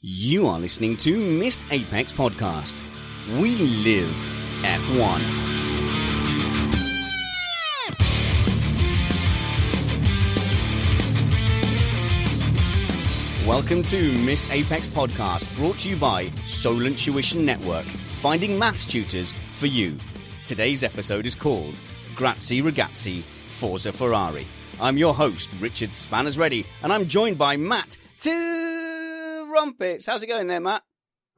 You are listening to Missed Apex Podcast. We live F1. Welcome to Missed Apex Podcast, brought to you by Solent Tuition Network, finding maths tutors for you. Today's episode is called Grazie Ragazzi, Forza Ferrari. I'm your host, Richard Spanners Ready, and I'm joined by Matt Rumpets. How's it going there, Matt?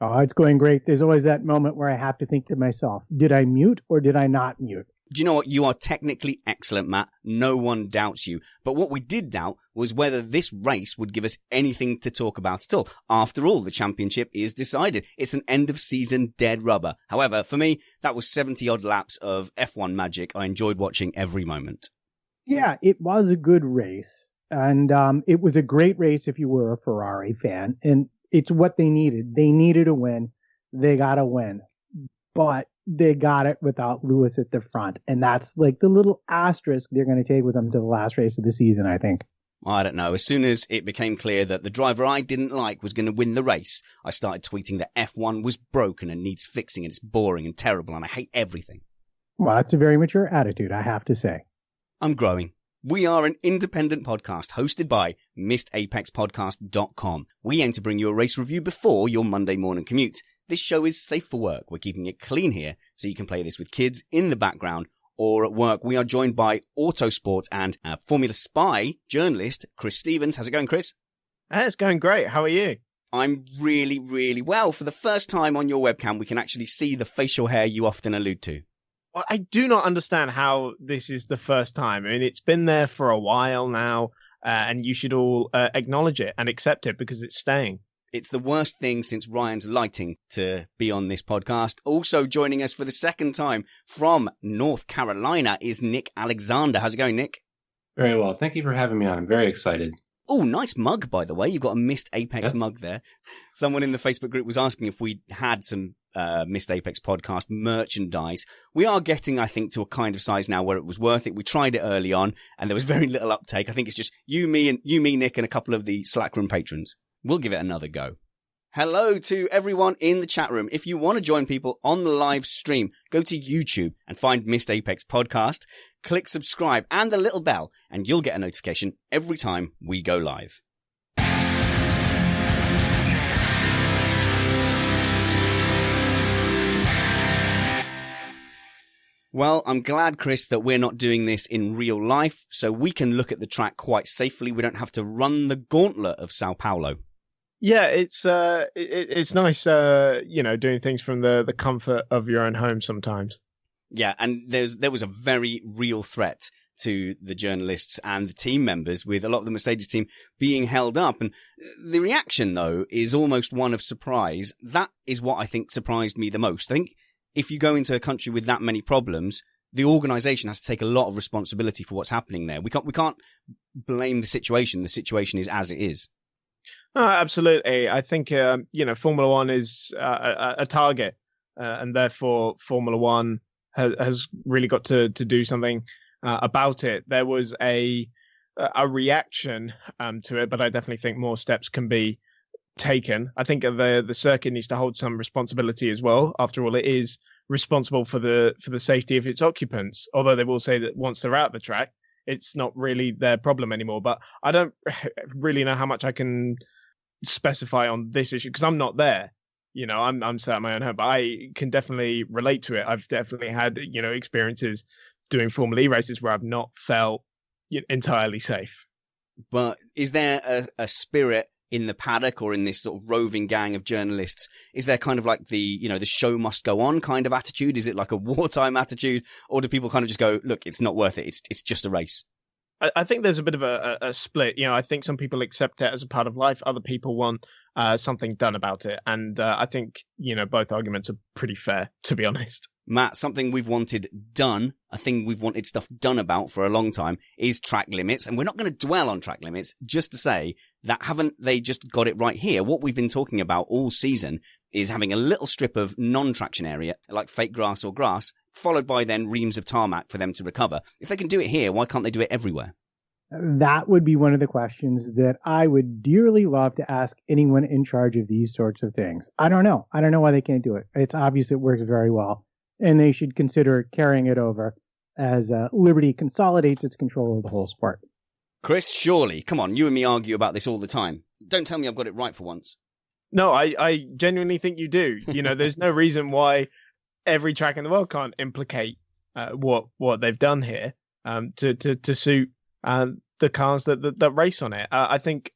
Oh, it's going great. There's always that moment where I have to think to myself, did I mute or did I not mute? Do you know what? You are technically excellent, Matt. No one doubts you. But what we did doubt was whether this race would give us anything to talk about at all. After all, the championship is decided. It's an end-of-season dead rubber. However, for me, that was 70-odd laps of F1 magic. I enjoyed watching every moment. Yeah, it was a good race. And it was a great race if you were a Ferrari fan. And it's what they needed. They needed a win. They got a win. But they got it without Lewis at the front. And that's like the little asterisk they're going to take with them to the last race of the season, I think. I don't know. As soon as it became clear that the driver I didn't like was going to win the race, I started tweeting that F1 was broken and needs fixing and it's boring and terrible and I hate everything. Well, that's a very mature attitude, I have to say. I'm growing. We are an independent podcast hosted by MissedApexPodcast.com. We aim to bring you a race review before your Monday morning commute. This show is safe for work. We're keeping it clean here, so you can play this with kids in the background or at work. We are joined by Autosport and Formula Spy journalist Chris Stevens. How's it going, Chris? It's going great. How are you? I'm really, really well. For the first time on your webcam, we can actually see the facial hair you often allude to. Well, I do not understand how this is the first time. I mean, it's been there for a while now, and you should all acknowledge it and accept it because it's staying. It's the worst thing since Ryan's lighting to be on this podcast. Also joining us for the second time from North Carolina is Nick Alexander. How's it going, Nick? Very well. Thank you for having me on. I'm very excited. Oh, nice mug, by the way. You've got a Missed Apex mug there. Someone in the Facebook group was asking if we had some Missed Apex podcast merchandise. We are getting, I think, to a kind of size now where it was worth it. We tried it early on and there was very little uptake. I think it's just you, me, Nick, and a couple of the Slackroom patrons. We'll give it another go. Hello to everyone in the chat room. If you want to join people on the live stream, go to YouTube and find Missed Apex Podcast. Click subscribe and the little bell, and you'll get a notification every time we go live. Well, I'm glad, Chris, that we're not doing this in real life, so we can look at the track quite safely. We don't have to run the gauntlet of Sao Paulo. Yeah, it's nice, doing things from the comfort of your own home sometimes. Yeah, and there was a very real threat to the journalists and the team members, with a lot of the Mercedes team being held up. And the reaction, though, is almost one of surprise. That is what I think surprised me the most. I think if you go into a country with that many problems, the organisation has to take a lot of responsibility for what's happening there. We can't blame the situation. The situation is as it is. Absolutely. I think, Formula One is a target, and therefore Formula One has really got to do something about it. There was a reaction to it, but I definitely think more steps can be taken. I think the circuit needs to hold some responsibility as well. After all, it is responsible for the safety of its occupants, although they will say that once they're out of the track, it's not really their problem anymore. But I don't really know how much I can specify on this issue because I'm not there. I'm sat at my own home, but I can definitely relate to it. I've definitely had experiences doing Formula E races where I've not felt entirely safe. But is there a spirit in the paddock or in this sort of roving gang of journalists? Is there kind of like the show must go on kind of attitude? Is it like a wartime attitude, or do people kind of just go, look, it's not worth it, it's just a race? I think there's a bit of a split. I think some people accept it as a part of life. Other people want something done about it. And I think, both arguments are pretty fair, to be honest. Matt, something we've wanted done, a thing we've wanted stuff done about for a long time is track limits. And we're not going to dwell on track limits, just to say that haven't they just got it right here? What we've been talking about all season is having a little strip of non-traction area, like fake grass or grass, followed by then reams of tarmac for them to recover. If they can do it here, why can't they do it everywhere? That would be one of the questions that I would dearly love to ask anyone in charge of these sorts of things. I don't know. I don't know why they can't do it. It's obvious it works very well, and they should consider carrying it over as Liberty consolidates its control of the whole sport. Chris, surely, come on, you and me argue about this all the time. Don't tell me I've got it right for once. No, I genuinely think you do. There's no reason why every track in the world can't implicate what they've done here to suit the cars that race on it. I think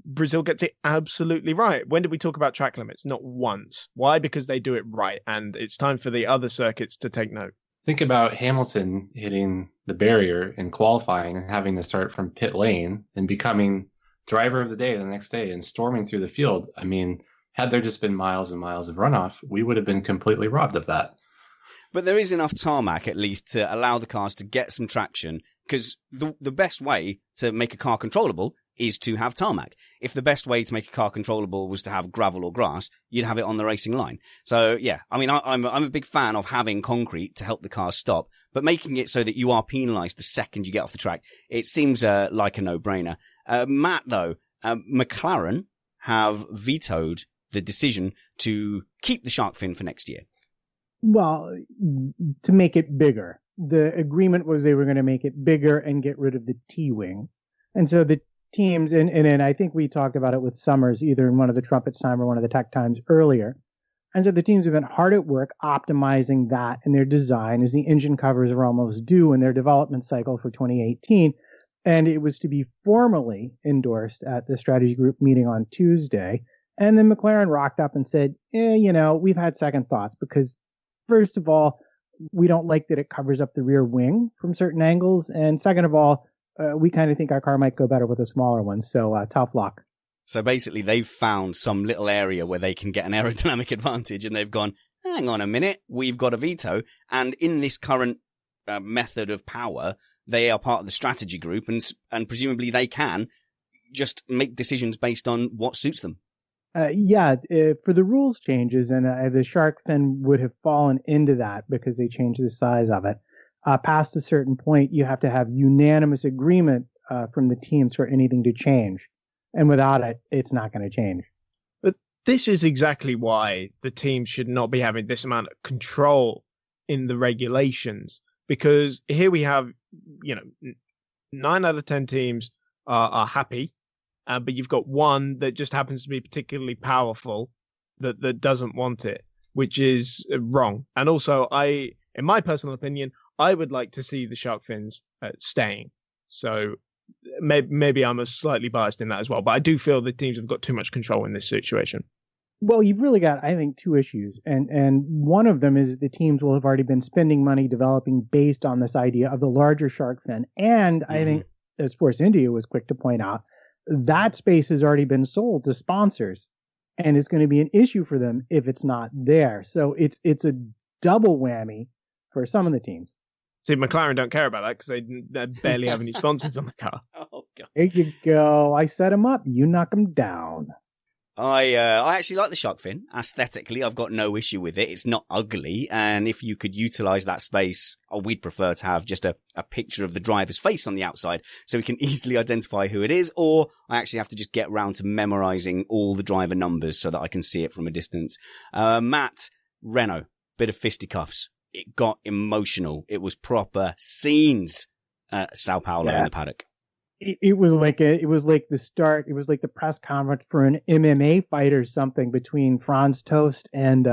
Brazil gets it absolutely right. When did we talk about track limits? Not once. Why? Because they do it right, and it's time for the other circuits to take note. Think about Hamilton hitting the barrier in qualifying and having to start from pit lane and becoming driver of the day the next day and storming through the field. I mean, had there just been miles and miles of runoff, we would have been completely robbed of that. But there is enough tarmac, at least, to allow the cars to get some traction, because the best way to make a car controllable is to have tarmac. If the best way to make a car controllable was to have gravel or grass, you'd have it on the racing line. So, yeah, I mean, I'm a big fan of having concrete to help the cars stop, but making it so that you are penalised the second you get off the track, it seems like a no-brainer. Matt, though, McLaren have vetoed the decision to keep the shark fin for next year. Well, to make it bigger. The agreement was they were going to make it bigger and get rid of the T-wing. And so the teams, and I think we talked about it with Summers, either in one of the Trumpets time or one of the Tech times earlier. And so the teams have been hard at work optimizing that in their design as the engine covers are almost due in their development cycle for 2018. And it was to be formally endorsed at the strategy group meeting on Tuesday. And then McLaren rocked up and said, we've had second thoughts because, first of all, we don't like that it covers up the rear wing from certain angles. And second of all, we kind of think our car might go better with a smaller one. So tough luck. So basically, they've found some little area where they can get an aerodynamic advantage, and they've gone, hang on a minute, we've got a veto. And in this current method of power, they are part of the strategy group, and presumably they can just make decisions based on what suits them. For the rules changes, and the shark fin would have fallen into that because they changed the size of it. Past a certain point, you have to have unanimous agreement from the teams for anything to change. And without it, it's not going to change. But this is exactly why the teams should not be having this amount of control in the regulations. Because here we have, 9 out of 10 teams are happy. But you've got one that just happens to be particularly powerful that doesn't want it, which is wrong. And also, in my personal opinion, I would like to see the shark fins staying. So maybe I'm slightly biased in that as well. But I do feel the teams have got too much control in this situation. Well, you've really got, I think, two issues. And one of them is the teams will have already been spending money developing based on this idea of the larger shark fin. And I think, as Force India was quick to point out, that space has already been sold to sponsors, and it's going to be an issue for them if it's not there. So it's a double whammy for some of the teams. See, McLaren don't care about that because they barely have any sponsors on the car. Oh, God. There you go. I set them up. You knock them down. I actually like the shark fin. Aesthetically, I've got no issue with it. It's not ugly. And if you could utilize that space, we'd prefer to have just a picture of the driver's face on the outside so we can easily identify who it is. Or I actually have to just get around to memorizing all the driver numbers so that I can see it from a distance. Matt, Renault, bit of fisticuffs. It got emotional. It was proper scenes at Sao Paulo in the paddock. It was like the press conference for an MMA fight or something between Franz Tost and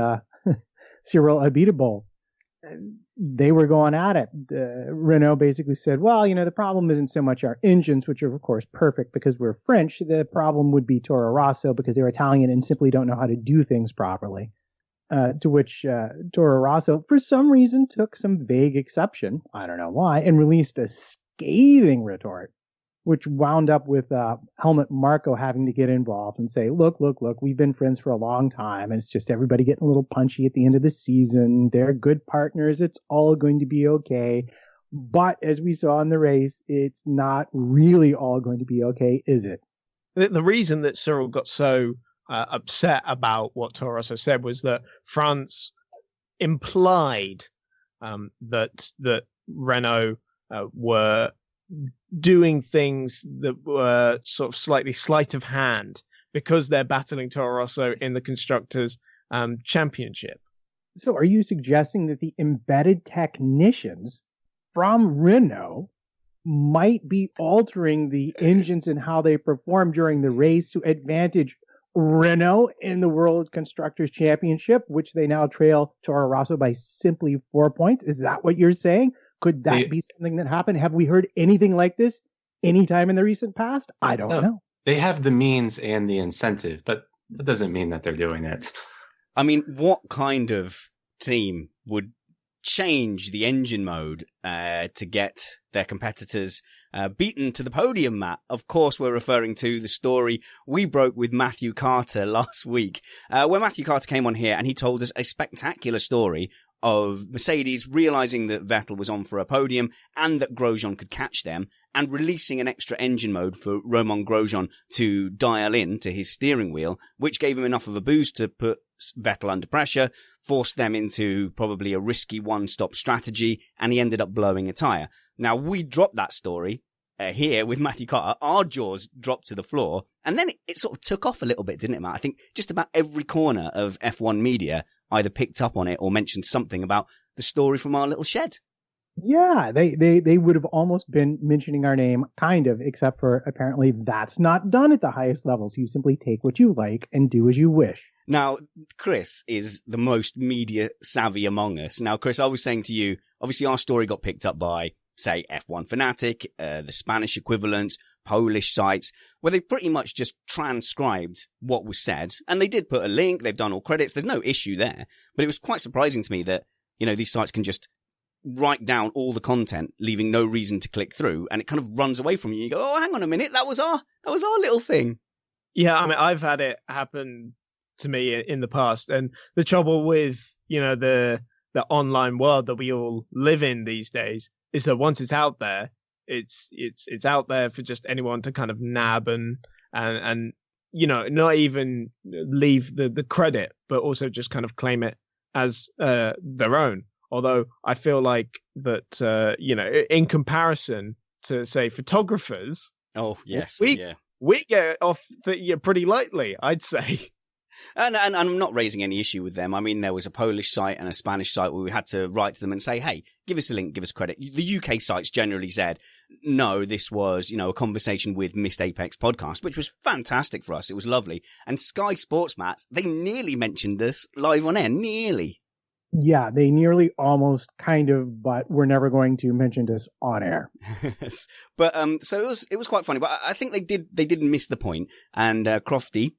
Cyril Abiteboul. They were going at it. Renault basically said, well, the problem isn't so much our engines, which are, of course, perfect because we're French. The problem would be Toro Rosso because they're Italian and simply don't know how to do things properly. To which Toro Rosso, for some reason, took some vague exception, I don't know why, and released a scathing retort, which wound up with Helmut Marko having to get involved and say, look, we've been friends for a long time, and it's just everybody getting a little punchy at the end of the season. They're good partners. It's all going to be okay. But as we saw in the race, it's not really all going to be okay, is it? The reason that Cyril got so upset about what Toro Rosso said was that France implied that Renault were doing things that were sort of slightly sleight of hand because they're battling Toro Rosso in the Constructors' Championship. So are you suggesting that the embedded technicians from Renault might be altering the engines and how they perform during the race to advantage Renault in the World Constructors' Championship, which they now trail Toro Rosso by simply 4 points? Is that what you're saying? Could that be something that happened? Have we heard anything like this anytime in the recent past? I don't know. They have the means and the incentive, but that doesn't mean that they're doing it. I mean, what kind of team would change the engine mode to get their competitors beaten to the podium, Matt? Of course, we're referring to the story we broke with Matthew Carter last week, where Matthew Carter came on here and he told us a spectacular story of Mercedes realizing that Vettel was on for a podium and that Grosjean could catch them, and releasing an extra engine mode for Romain Grosjean to dial in to his steering wheel, which gave him enough of a boost to put Vettel under pressure, forced them into probably a risky one-stop strategy, and he ended up blowing a tyre. Now, we dropped that story here with Matthew Carter. Our jaws dropped to the floor, and then it sort of took off a little bit, didn't it, Matt? I think just about every corner of F1 media either picked up on it or mentioned something about the story from our little shed. Yeah, they would have almost been mentioning our name, kind of, except for apparently that's not done at the highest levels. You simply take what you like and do as you wish. Now, Chris is the most media savvy among us. Now, Chris, I was saying to you, obviously our story got picked up by, say, F1 Fanatic, the Spanish equivalents, Polish sites, where they pretty much just transcribed what was said. And they did put a link. They've done all credits. There's no issue there. But it was quite surprising to me that, you know, these sites can just write down all the content, leaving no reason to click through. And it kind of runs away from you. You go, oh, hang on a minute. That was our little thing. Yeah, I mean, I've had it happen to me in the past. And the trouble with, you know, the online world that we all live in these days is that once it's out there, it's out there for just anyone to kind of nab and you know, not even leave the credit, but also just kind of claim it as their own. Although I feel like that, you know, in comparison to, say, photographers, we get off pretty lightly, I'd say. And I'm not raising any issue with them. I mean, there was a Polish site and a Spanish site where we had to write to them and say, hey, give us a link, give us credit. The UK sites generally said, no, this was, you know, a conversation with Missed Apex podcast, which was fantastic for us. It was lovely. And Sky Sports, Matt, they nearly mentioned us live on air, nearly. Yeah, they nearly almost kind of, but we're never going to mention this on air. But so it was quite funny. But I think they did miss the point. And Crofty,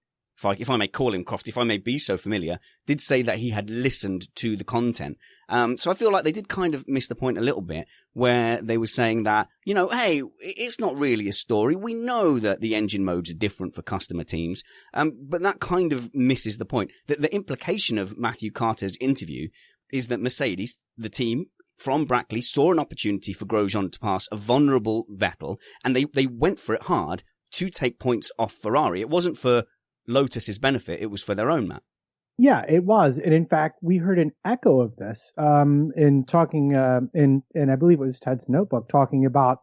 if I may call him Crofty, if I may be so familiar, did say that he had listened to the content. So I feel like they did kind of miss the point a little bit, where they were saying that, you know, hey, it's not really a story. We know that the engine modes are different for customer teams. But that kind of misses the point. The implication of Matthew Carter's interview is that Mercedes, the team from Brackley, saw an opportunity for Grosjean to pass a vulnerable Vettel, and they went for it hard to take points off Ferrari. It wasn't for Lotus's benefit, it was for their own, Matt. Yeah, it was. And in fact, we heard an echo of this in talking in I believe it was Ted's notebook, talking about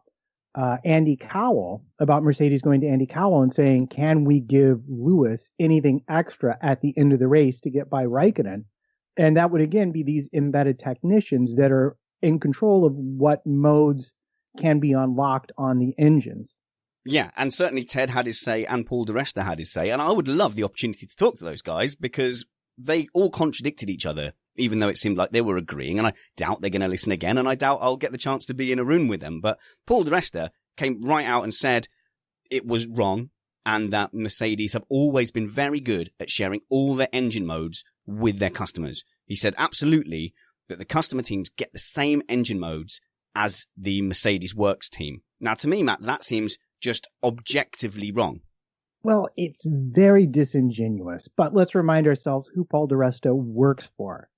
Andy Cowell, about Mercedes going to Andy Cowell and saying, can we give Lewis anything extra at the end of the race to get by Raikkonen? And that would again be these embedded technicians that are in control of what modes can be unlocked on the engines. Yeah, and certainly Ted had his say and Paul di Resta had his say, and I would love the opportunity to talk to those guys because they all contradicted each other, even though it seemed like they were agreeing, and I doubt they're going to listen again, and I doubt I'll get the chance to be in a room with them. But Paul di Resta came right out and said it was wrong, and that Mercedes have always been very good at sharing all their engine modes with their customers. He said absolutely that the customer teams get the same engine modes as the Mercedes Works team. Now, to me, Matt, that seems just objectively wrong. Well, it's very disingenuous, but let's remind ourselves who Paul di Resta works for.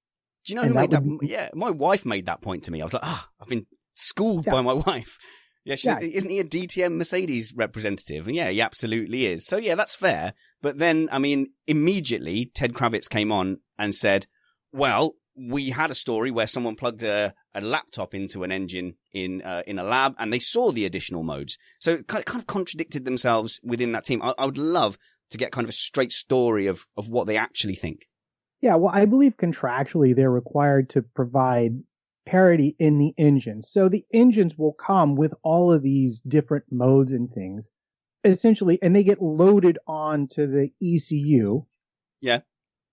Do you know who made that? Yeah, my wife made that point to me. I was like, I've been schooled by my wife. Yeah, she said, isn't he a DTM Mercedes representative? And yeah, he absolutely is. So yeah, that's fair. But then, I mean, immediately Ted Kravitz came on and said, well, we had a story where someone plugged a laptop into an engine in a lab, and they saw the additional modes. So it kind of contradicted themselves within that team. I would love to get kind of a straight story of what they actually think. Yeah, well, I believe contractually they're required to provide parity in the engines. So the engines will come with all of these different modes and things, essentially, and they get loaded onto the ECU. Yeah.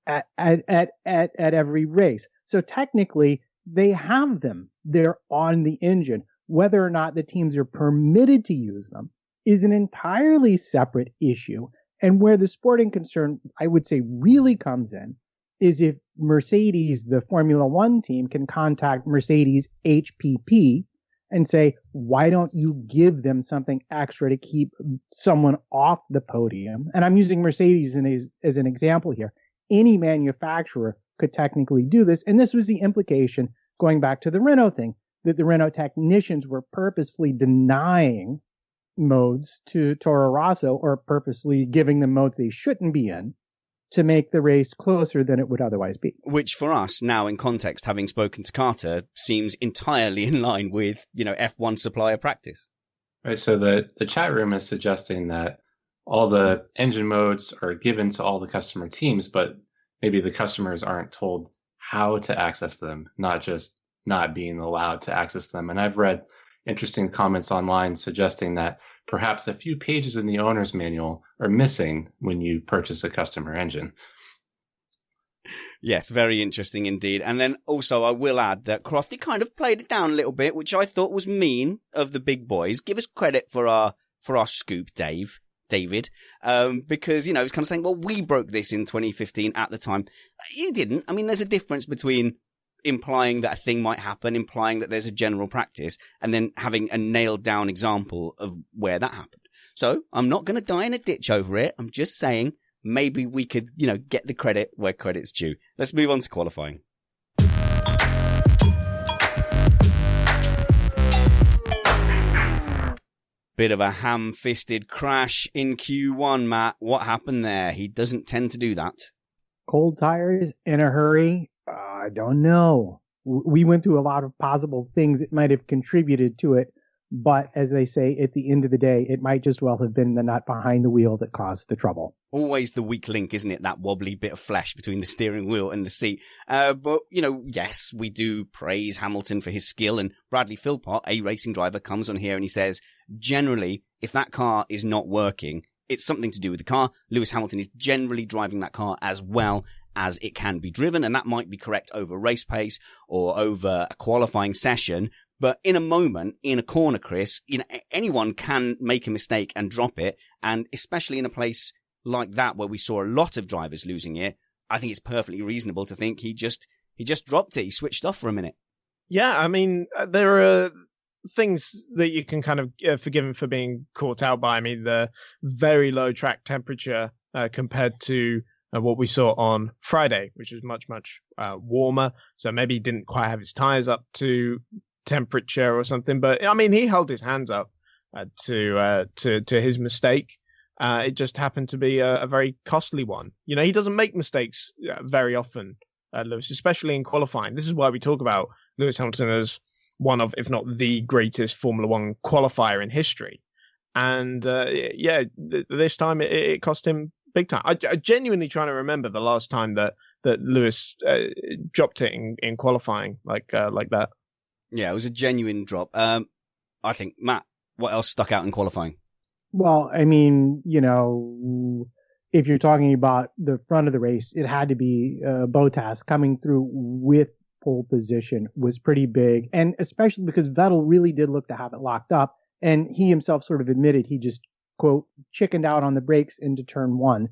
At every race. So technically, they have them. They're on the engine. Whether or not the teams are permitted to use them is an entirely separate issue. And where the sporting concern, I would say, really comes in is if Mercedes, the Formula One team, can contact Mercedes HPP and say, why don't you give them something extra to keep someone off the podium? And I'm using Mercedes as an example here. Any manufacturer could technically do this. And this was the implication, going back to the Renault thing, that the Renault technicians were purposefully denying modes to Toro Rosso, or purposely giving them modes they shouldn't be in, to make the race closer than it would otherwise be. Which for us, now in context, having spoken to Carter, seems entirely in line with, F1 supplier practice. Right, so the chat room is suggesting that all the engine modes are given to all the customer teams, but maybe the customers aren't told how to access them, not just not being allowed to access them. And I've read interesting comments online suggesting that perhaps a few pages in the owner's manual are missing when you purchase a customer engine. Yes, very interesting indeed. And then also I will add that Crofty kind of played it down a little bit, which I thought was mean of the big boys. Give us credit for our scoop, David, because, it's kind of saying, well, we broke this in 2015 at the time. You didn't. I mean, there's a difference between implying that a thing might happen, implying that there's a general practice, and then having a nailed down example of where that happened. So I'm not going to die in a ditch over it. I'm just saying maybe we could, get the credit where credit's due. Let's move on to qualifying. Bit of a ham-fisted crash in Q1, Matt. What happened there? He doesn't tend to do that. Cold tires in a hurry? I don't know. We went through a lot of possible things that might have contributed to it, but as they say, at the end of the day, it might just well have been the nut behind the wheel that caused the trouble. Always the weak link, isn't it? That wobbly bit of flesh between the steering wheel and the seat. But, yes, we do praise Hamilton for his skill, and Bradley Philpott, a racing driver, comes on here and he says, generally, if that car is not working, it's something to do with the car. Lewis Hamilton is generally driving that car as well as it can be driven, and that might be correct over race pace or over a qualifying session. But in a moment, in a corner, Chris, anyone can make a mistake and drop it. And especially in a place like that where we saw a lot of drivers losing it, I think it's perfectly reasonable to think he just dropped it. He switched off for a minute. Yeah, I mean, there are things that you can kind of forgive him for being caught out by. I mean, the very low track temperature compared to what we saw on Friday, which was much, much warmer. So maybe he didn't quite have his tires up to temperature or something. But I mean, he held his hands up to his mistake. It just happened to be a very costly one. He doesn't make mistakes very often, Lewis, especially in qualifying. This is why we talk about Lewis Hamilton as one of, if not the greatest Formula One qualifier in history. And this time it cost him big time. I genuinely trying to remember the last time that Lewis dropped it in qualifying like that. Yeah, it was a genuine drop. I think, Matt, what else stuck out in qualifying? Well, I mean, if you're talking about the front of the race, it had to be Bottas coming through with pole position was pretty big. And especially because Vettel really did look to have it locked up. And he himself sort of admitted he just, quote, chickened out on the brakes into turn one.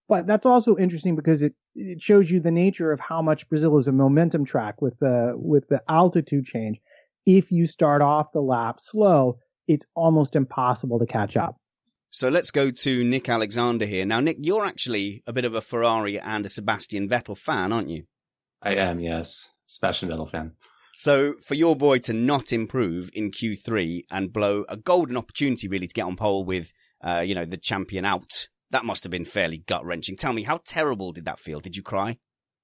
But that's also interesting because it shows you the nature of how much Brazil is a momentum track with the altitude change. If you start off the lap slow, it's almost impossible to catch up. So let's go to Nick Alexander here. Now, Nick, you're actually a bit of a Ferrari and a Sebastian Vettel fan, aren't you? I am, yes. Sebastian Vettel fan. So for your boy to not improve in Q3 and blow a golden opportunity really to get on pole with, the champion out, that must have been fairly gut-wrenching. Tell me, how terrible did that feel? Did you cry?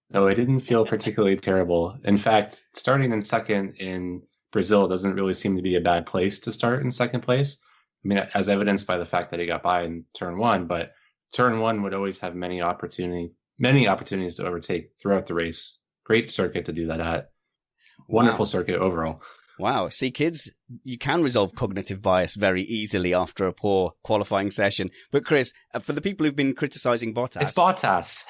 No, it didn't feel particularly terrible. In fact, starting in second in Brazil doesn't really seem to be a bad place to start in second place. I mean, as evidenced by the fact that he got by in turn one, but turn one would always have many opportunities to overtake throughout the race. Great circuit to do that at. Wonderful circuit overall. Wow. See, kids, you can resolve cognitive bias very easily after a poor qualifying session. But Chris, for the people who've been criticizing Bottas... It's Bottas.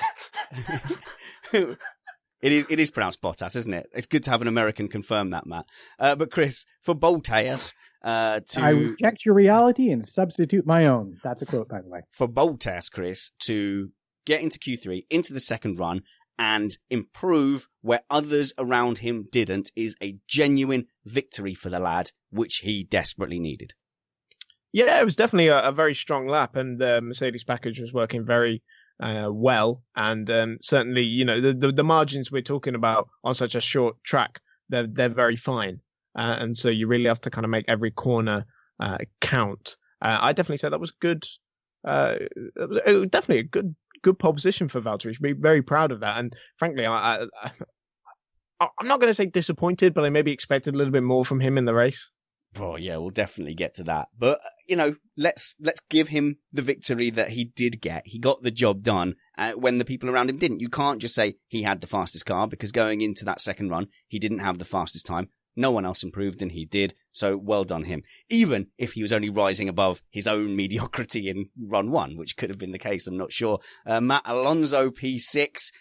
It is pronounced Bottas, isn't it? It's good to have an American confirm that, Matt. But Chris, for Bottas... I reject your reality and substitute my own. That's a quote, by the way. For Bottas, Chris, to get into Q3, into the second run, and improve where others around him didn't is a genuine victory for the lad, which he desperately needed. Yeah, it was definitely a very strong lap, and the Mercedes package was working very well. And certainly, you know, the margins we're talking about on such a short track, they're very fine. And so you really have to kind of make every corner count. I definitely said that was good. Definitely a good pole position for Valtteri. Should be very proud of that. And frankly, I'm not going to say disappointed, but I maybe expected a little bit more from him in the race. Oh yeah, we'll definitely get to that. But you know, let's give him the victory that he did get. He got the job done when the people around him didn't. You can't just say he had the fastest car, because going into that second run, he didn't have the fastest time. No one else improved and he did, so well done him. Even if he was only rising above his own mediocrity in run one, which could have been the case, I'm not sure. Matt Alonso P6,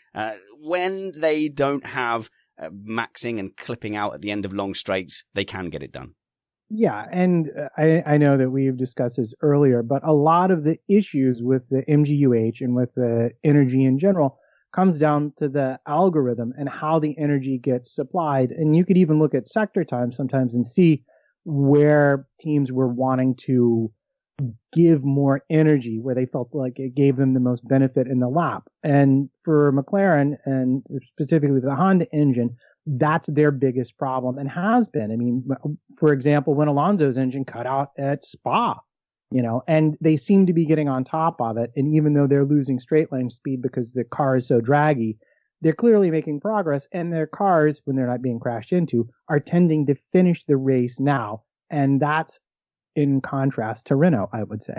when they don't have maxing and clipping out at the end of long straights, they can get it done. Yeah, and I know that we've discussed this earlier, but a lot of the issues with the MGUH and with the energy in general comes down to the algorithm and how the energy gets supplied. And you could even look at sector time sometimes and see where teams were wanting to give more energy, where they felt like it gave them the most benefit in the lap. And for McLaren, and specifically the Honda engine, that's their biggest problem and has been. I mean, for example, when Alonso's engine cut out at Spa, you know, and they seem to be getting on top of it. And even though they're losing straight line speed because the car is so draggy, they're clearly making progress. And their cars, when they're not being crashed into, are tending to finish the race now. And that's in contrast to Renault, I would say.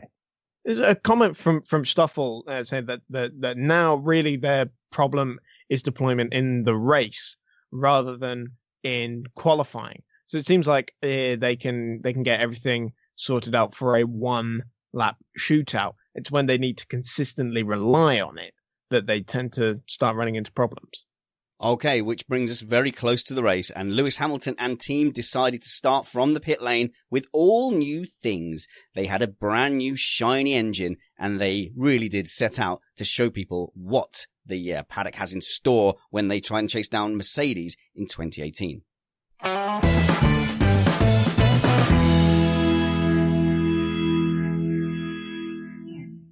There's a comment from Stoffel saying that now really their problem is deployment in the race rather than in qualifying. So it seems like they can get everything sorted out for a one lap shootout. It's when they need to consistently rely on it that they tend to start running into problems. Okay, which brings us very close to the race, and Lewis Hamilton and team decided to start from the pit lane with all new things. They had a brand new shiny engine, and they really did set out to show people what the paddock has in store when they try and chase down Mercedes in 2018.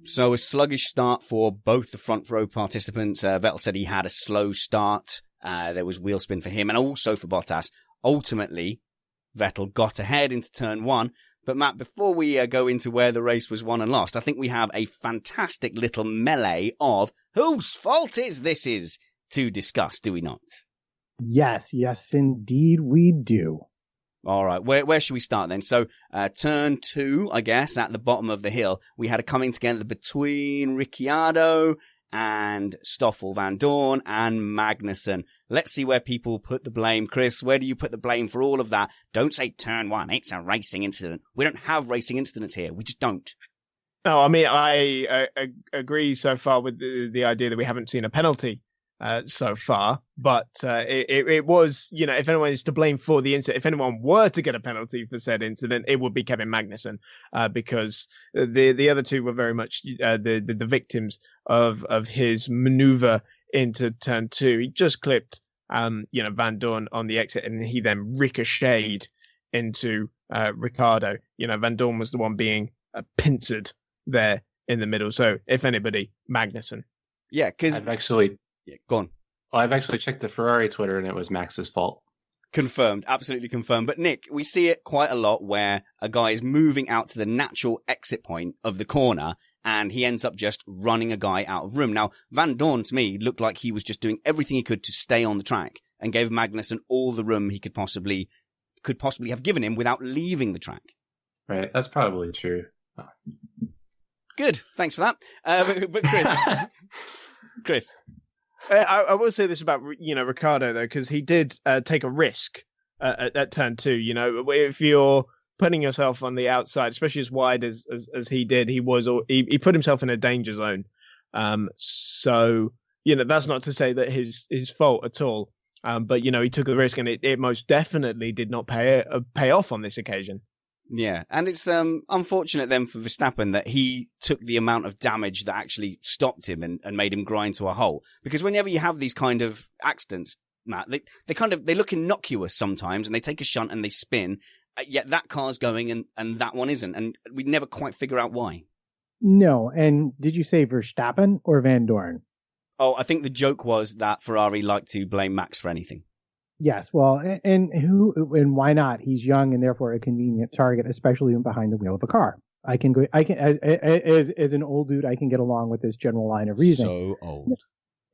So a sluggish start for both the front row participants. Vettel said he had a slow start. There was wheel spin for him and also for Bottas. Ultimately, Vettel got ahead into turn one. But Matt, before we go into where the race was won and lost, I think we have a fantastic little melee of whose fault this is to discuss, do we not? Yes, indeed we do. All right, where should we start then? So, turn two, I guess, at the bottom of the hill, we had a coming together between Ricciardo and Stoffel, Van Dorn and Magnussen. Let's see where people put the blame. Chris, where do you put the blame for all of that? Don't say turn one, it's a racing incident. We don't have racing incidents here. We just don't. No, I mean, I agree so far with the idea that we haven't seen a penalty so far, but it was, you know, if anyone is to blame for the incident, if anyone were to get a penalty for said incident, it would be Kevin Magnussen, because the other two were very much the victims of his maneuver into turn two. He just clipped Van Dorn on the exit, and he then ricocheted into Ricciardo. Van Dorn was the one being pincered there in the middle. So if anybody, Magnussen. Yeah, because go on. Well, I've actually checked the Ferrari Twitter, and it was Max's fault. Confirmed, absolutely confirmed. But Nick, we see it quite a lot where a guy is moving out to the natural exit point of the corner, and he ends up just running a guy out of room. Now, Van Dorn, to me, looked like he was just doing everything he could to stay on the track and gave Magnussen all the room he could possibly could possibly have given him without leaving the track. Right, that's probably true. Good, thanks for that. But Chris, I will say this about Ricciardo though, because he did take a risk at turn 2. If you're putting yourself on the outside, especially as wide as he did, he put himself in a danger zone. So that's not to say that his fault at all. But he took a risk, and it most definitely did not pay off on this occasion. Yeah, and it's unfortunate then for Verstappen that he took the amount of damage that actually stopped him and made him grind to a halt. Because whenever you have these kind of accidents, Matt, they look innocuous sometimes, and they take a shunt and they spin, yet that car's going and that one isn't, and we never quite figure out why. No, and did you say Verstappen or Van Dorn? Oh, I think the joke was that Ferrari liked to blame Max for anything. Yes, well, and why not? He's young and therefore a convenient target, especially behind the wheel of a car. I can as an old dude, I can get along with this general line of reasoning. So old.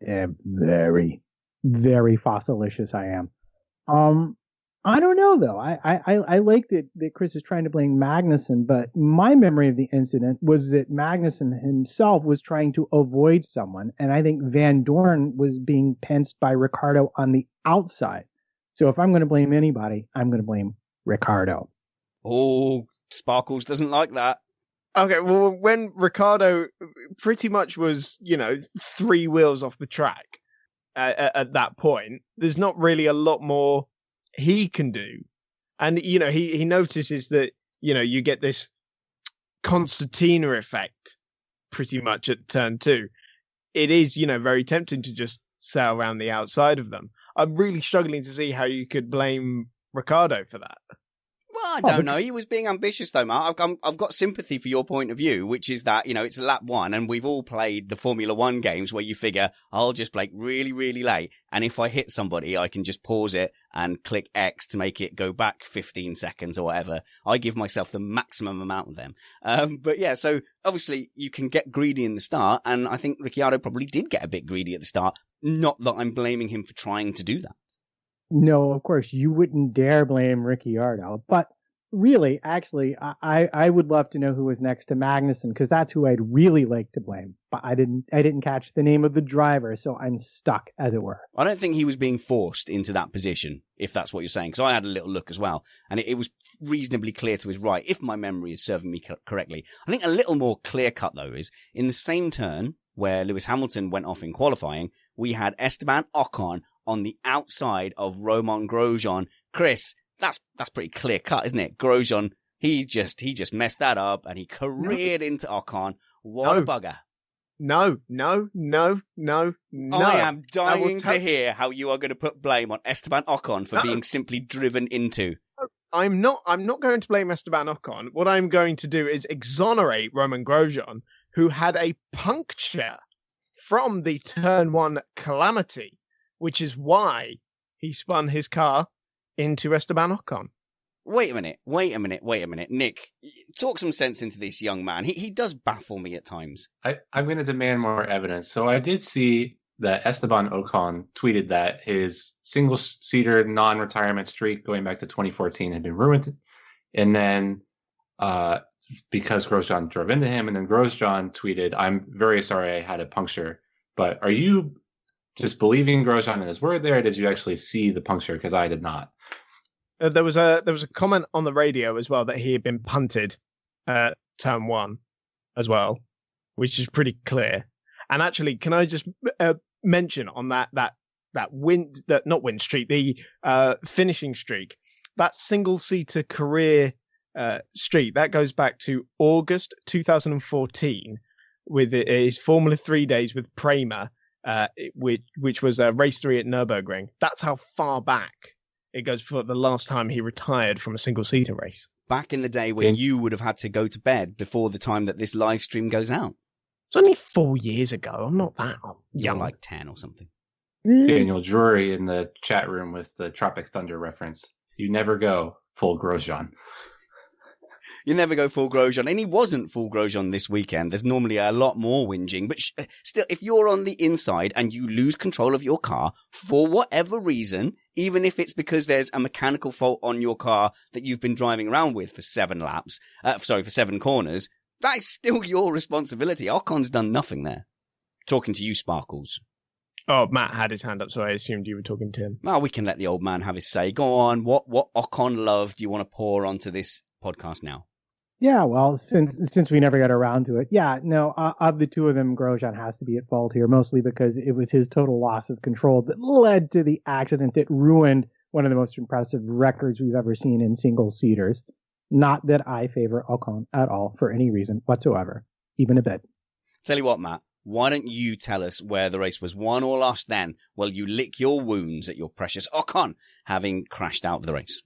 Yeah, very, very fossilicious I am. I don't know though. I like that Chris is trying to blame Magnussen, but my memory of the incident was that Magnussen himself was trying to avoid someone, and I think Van Dorn was being pensed by Ricciardo on the outside. So if I'm going to blame anybody, I'm going to blame Ricciardo. Oh, Sparkles doesn't like that. Okay, well, when Ricciardo pretty much was, 3 wheels off the track at that point, there's not really a lot more he can do. And, he notices that, you get this concertina effect pretty much at turn 2. It is, very tempting to just sail around the outside of them. I'm really struggling to see how you could blame Ricciardo for that. Well, I don't know. He was being ambitious, though, Mark. I've got sympathy for your point of view, which is that, it's lap 1, and we've all played the Formula 1 games where you figure, I'll just brake really, really late, and if I hit somebody, I can just pause it and click X to make it go back 15 seconds or whatever. I give myself the maximum amount of them. But yeah, so obviously you can get greedy in the start, and I think Ricciardo probably did get a bit greedy at the start. Not that I'm blaming him for trying to do that. No, of course, you wouldn't dare blame Ricciardo. But really, actually, I would love to know who was next to Magnussen, because that's who I'd really like to blame. But I didn't catch the name of the driver, so I'm stuck, as it were. I don't think he was being forced into that position, if that's what you're saying, because I had a little look as well, and it was reasonably clear to his right, if my memory is serving me correctly. I think a little more clear-cut, though, is in the same turn where Lewis Hamilton went off in qualifying, we had Esteban Ocon on the outside of Romain Grosjean. Chris, that's pretty clear cut, isn't it? Grosjean, he just messed that up and he careered into Ocon. What a bugger. No. I am dying to hear how you are going to put blame on Esteban Ocon for being simply driven into. I'm not going to blame Esteban Ocon. What I'm going to do is exonerate Romain Grosjean, who had a puncture from the turn 1 calamity, which is why he spun his car into Esteban Ocon. Wait a minute. Nick, talk some sense into this young man. He does baffle me at times. I'm going to demand more evidence. So I did see that Esteban Ocon tweeted that his single-seater non-retirement streak going back to 2014 had been ruined. And then because Grosjean drove into him, and then Grosjean tweeted, "I'm very sorry I had a puncture." But are you just believing Grosjean and his word there, or did you actually see the puncture? Because I did not. There was a comment on the radio as well that he had been punted at turn 1 as well, which is pretty clear. And actually, can I just mention on that finishing streak, that single-seater career streak, that goes back to August 2014 with his Formula 3 days with Prema, which was race 3 at Nürburgring. That's how far back it goes for the last time he retired from a single-seater race. Back in the day when you would have had to go to bed before the time that this live stream goes out. It's only 4 years ago. I'm not that young. You're like 10 or something. Daniel Drury in the chat room with the Tropic Thunder reference. You never go full Grosjean. You never go full Grosjean. And he wasn't full Grosjean this weekend. There's normally a lot more whinging. But still, if you're on the inside and you lose control of your car for whatever reason, even if it's because there's a mechanical fault on your car that you've been driving around with for 7 corners, that is still your responsibility. Ocon's done nothing there. Talking to you, Sparkles. Oh, Matt had his hand up, so I assumed you were talking to him. Well, we can let the old man have his say. Go on. What Ocon love do you want to pour onto this podcast now? Yeah, well, since we never got around to it, of the two of them, Grosjean has to be at fault here, mostly because it was his total loss of control that led to the accident that ruined one of the most impressive records we've ever seen in single-seaters. Not that I favor Ocon at all for any reason whatsoever, even a bit. Tell you what, Matt. Why don't you tell us where the race was won or lost then, while you lick your wounds at your precious Ocon having crashed out of the race?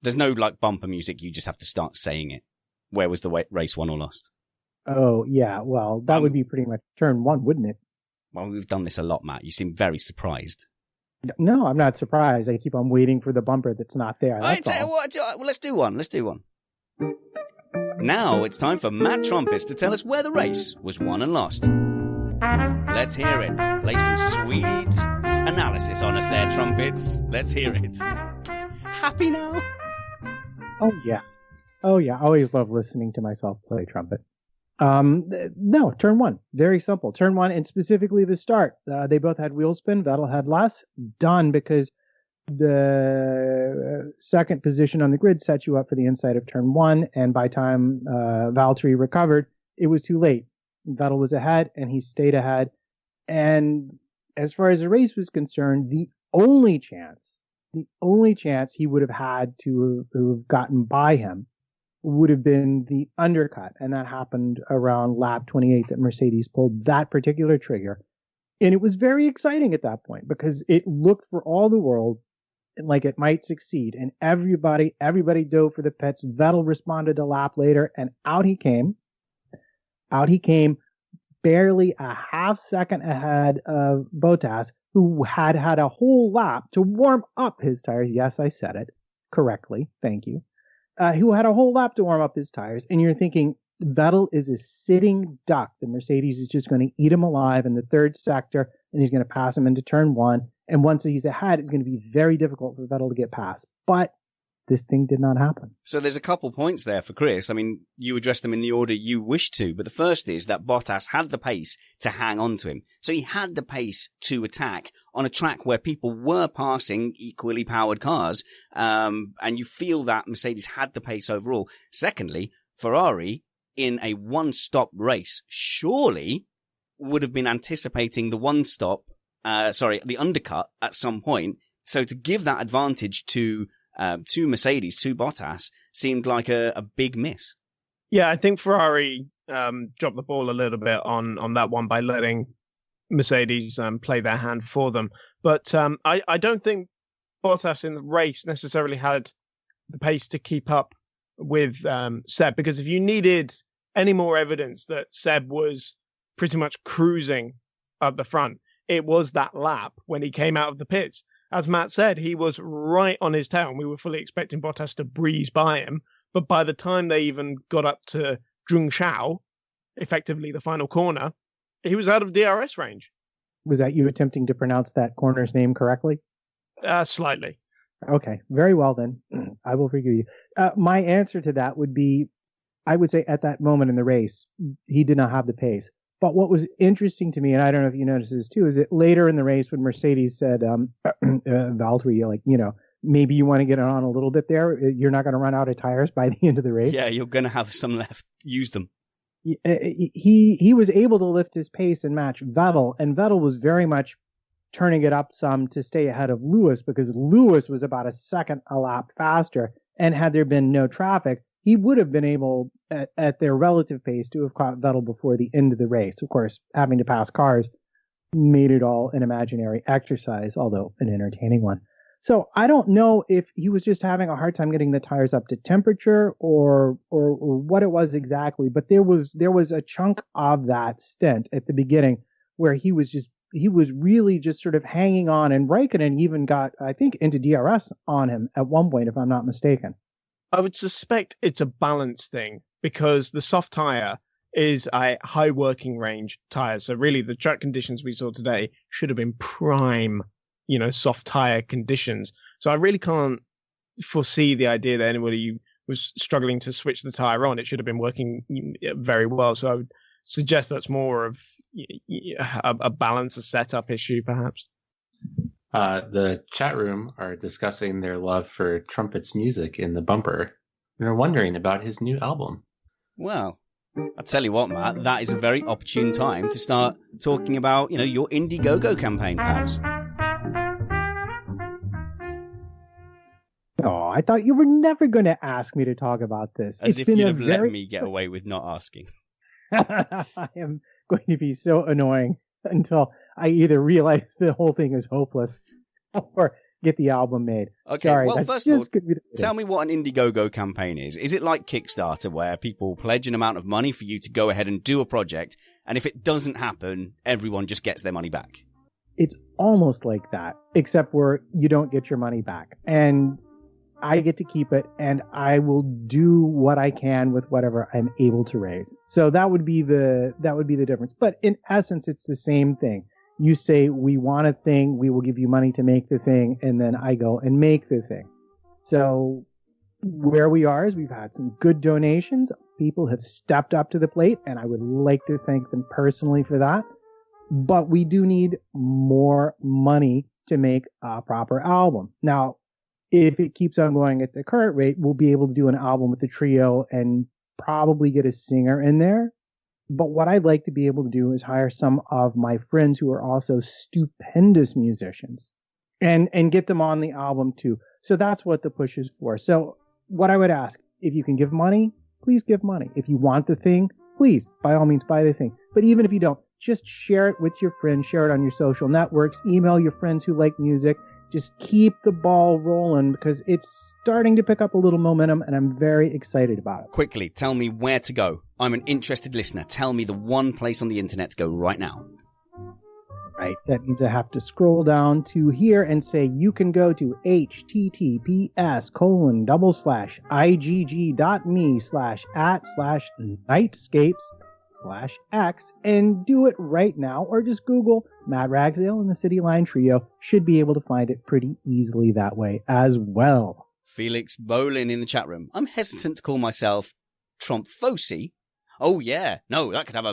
There's no, bumper music. You just have to start saying it. Where was the race won or lost? Oh, yeah. Well, that would be pretty much turn 1, wouldn't it? Well, we've done this a lot, Matt. You seem very surprised. No, I'm not surprised. I keep on waiting for the bumper that's not there. That's all. Well, let's do one. Now it's time for Matt Trumpets to tell us where the race was won and lost. Let's hear it. Lay some sweet analysis on us there, Trumpets. Let's hear it. Happy now? Oh, yeah. I always love listening to myself play trumpet. No, turn 1. Very simple. Turn 1, and specifically the start. They both had wheel spin. Vettel had less. Done, because the second position on the grid set you up for the inside of turn 1, and by time Valtteri recovered, it was too late. Vettel was ahead, and he stayed ahead. And as far as the race was concerned, the only chance he would have had to have gotten by him would have been the undercut. And that happened around lap 28 that Mercedes pulled that particular trigger. And it was very exciting at that point because it looked for all the world like it might succeed. And everybody dove for the pits. Vettel responded a lap later, and out he came. Barely a half second ahead of Bottas, who had a whole lap to warm up his tires. Yes, I said it correctly. Thank you. Who had a whole lap to warm up his tires. And you're thinking, Vettel is a sitting duck. The Mercedes is just going to eat him alive in the third sector, and he's going to pass him into turn 1. And once he's ahead, it's going to be very difficult for Vettel to get past. But this thing did not happen. So there's a couple points there for Chris. I mean, you addressed them in the order you wish to, but the first is that Bottas had the pace to hang on to him. So he had the pace to attack on a track where people were passing equally powered cars. And you feel that Mercedes had the pace overall. Secondly, Ferrari in a one-stop race surely would have been anticipating the the undercut at some point. So to give that advantage to Mercedes, to Bottas, seemed like a big miss. Yeah, I think Ferrari dropped the ball a little bit on that one by letting Mercedes play their hand for them. But I don't think Bottas in the race necessarily had the pace to keep up with Seb, because if you needed any more evidence that Seb was pretty much cruising up the front, it was that lap when he came out of the pits. As Matt said, he was right on his tail, and we were fully expecting Bottas to breeze by him. But by the time they even got up to Zhongshao, effectively the final corner, he was out of DRS range. Was that you attempting to pronounce that corner's name correctly? Slightly. Okay, very well then. I will forgive you. My answer to that would be, I would say at that moment in the race, he did not have the pace. But what was interesting to me, and I don't know if you noticed this too, is that later in the race when Mercedes said, Valtteri, maybe you want to get on a little bit there. You're not going to run out of tires by the end of the race. Yeah, you're going to have some left. Use them. He was able to lift his pace and match Vettel, and Vettel was very much turning it up some to stay ahead of Lewis, because Lewis was about a second a lap faster, and had there been no traffic, he would have been able, at their relative pace, to have caught Vettel before the end of the race. Of course, having to pass cars made it all an imaginary exercise, although an entertaining one. So I don't know if he was just having a hard time getting the tires up to temperature or what it was exactly, but there was a chunk of that stint at the beginning where he was really just sort of hanging on, and Raikkonen even got, I think, into DRS on him at one point, if I'm not mistaken. I would suspect it's a balance thing because the soft tire is a high working range tire. So really the track conditions we saw today should have been prime, soft tire conditions. So I really can't foresee the idea that anybody was struggling to switch the tire on. It should have been working very well. So I would suggest that's more of a balance, a setup issue, perhaps. The chat room are discussing their love for Trumpet's music in the bumper. They're wondering about his new album. Well, I tell you what, Matt, that is a very opportune time to start talking about, your Indiegogo campaign, perhaps. Oh, I thought you were never going to ask me to talk about this. As if you'd have let me get away with not asking. I am going to be so annoying until I either realize the whole thing is hopeless or get the album made. Okay, Sorry, well, first of all, tell me what an Indiegogo campaign is. Is it like Kickstarter where people pledge an amount of money for you to go ahead and do a project, and if it doesn't happen, everyone just gets their money back? It's almost like that, except where you don't get your money back. And I get to keep it, and I will do what I can with whatever I'm able to raise. So that would be the difference. But in essence, it's the same thing. You say, we want a thing, we will give you money to make the thing, and then I go and make the thing. So where we are is we've had some good donations. People have stepped up to the plate, and I would like to thank them personally for that. But we do need more money to make a proper album. Now, if it keeps on going at the current rate, we'll be able to do an album with the trio and probably get a singer in there. But what I'd like to be able to do is hire some of my friends who are also stupendous musicians and get them on the album too. So that's what the push is for. So what I would ask, if you can give money, please give money. If you want the thing, please, by all means, buy the thing. But even if you don't, just share it with your friends, share it on your social networks, email your friends who like music. Just keep the ball rolling because it's starting to pick up a little momentum and I'm very excited about it. Quickly, tell me where to go. I'm an interested listener. Tell me the one place on the internet to go right now. Right. That means I have to scroll down to here and say you can go to https://igg.me/@/nightscapes/X and do it right now, or just Google Matt Ragsdale and the City Line Trio. Should be able to find it pretty easily that way as well. Felix Bolin in the chat room. I'm hesitant to call myself Trumpfosi. Oh yeah, no, that could have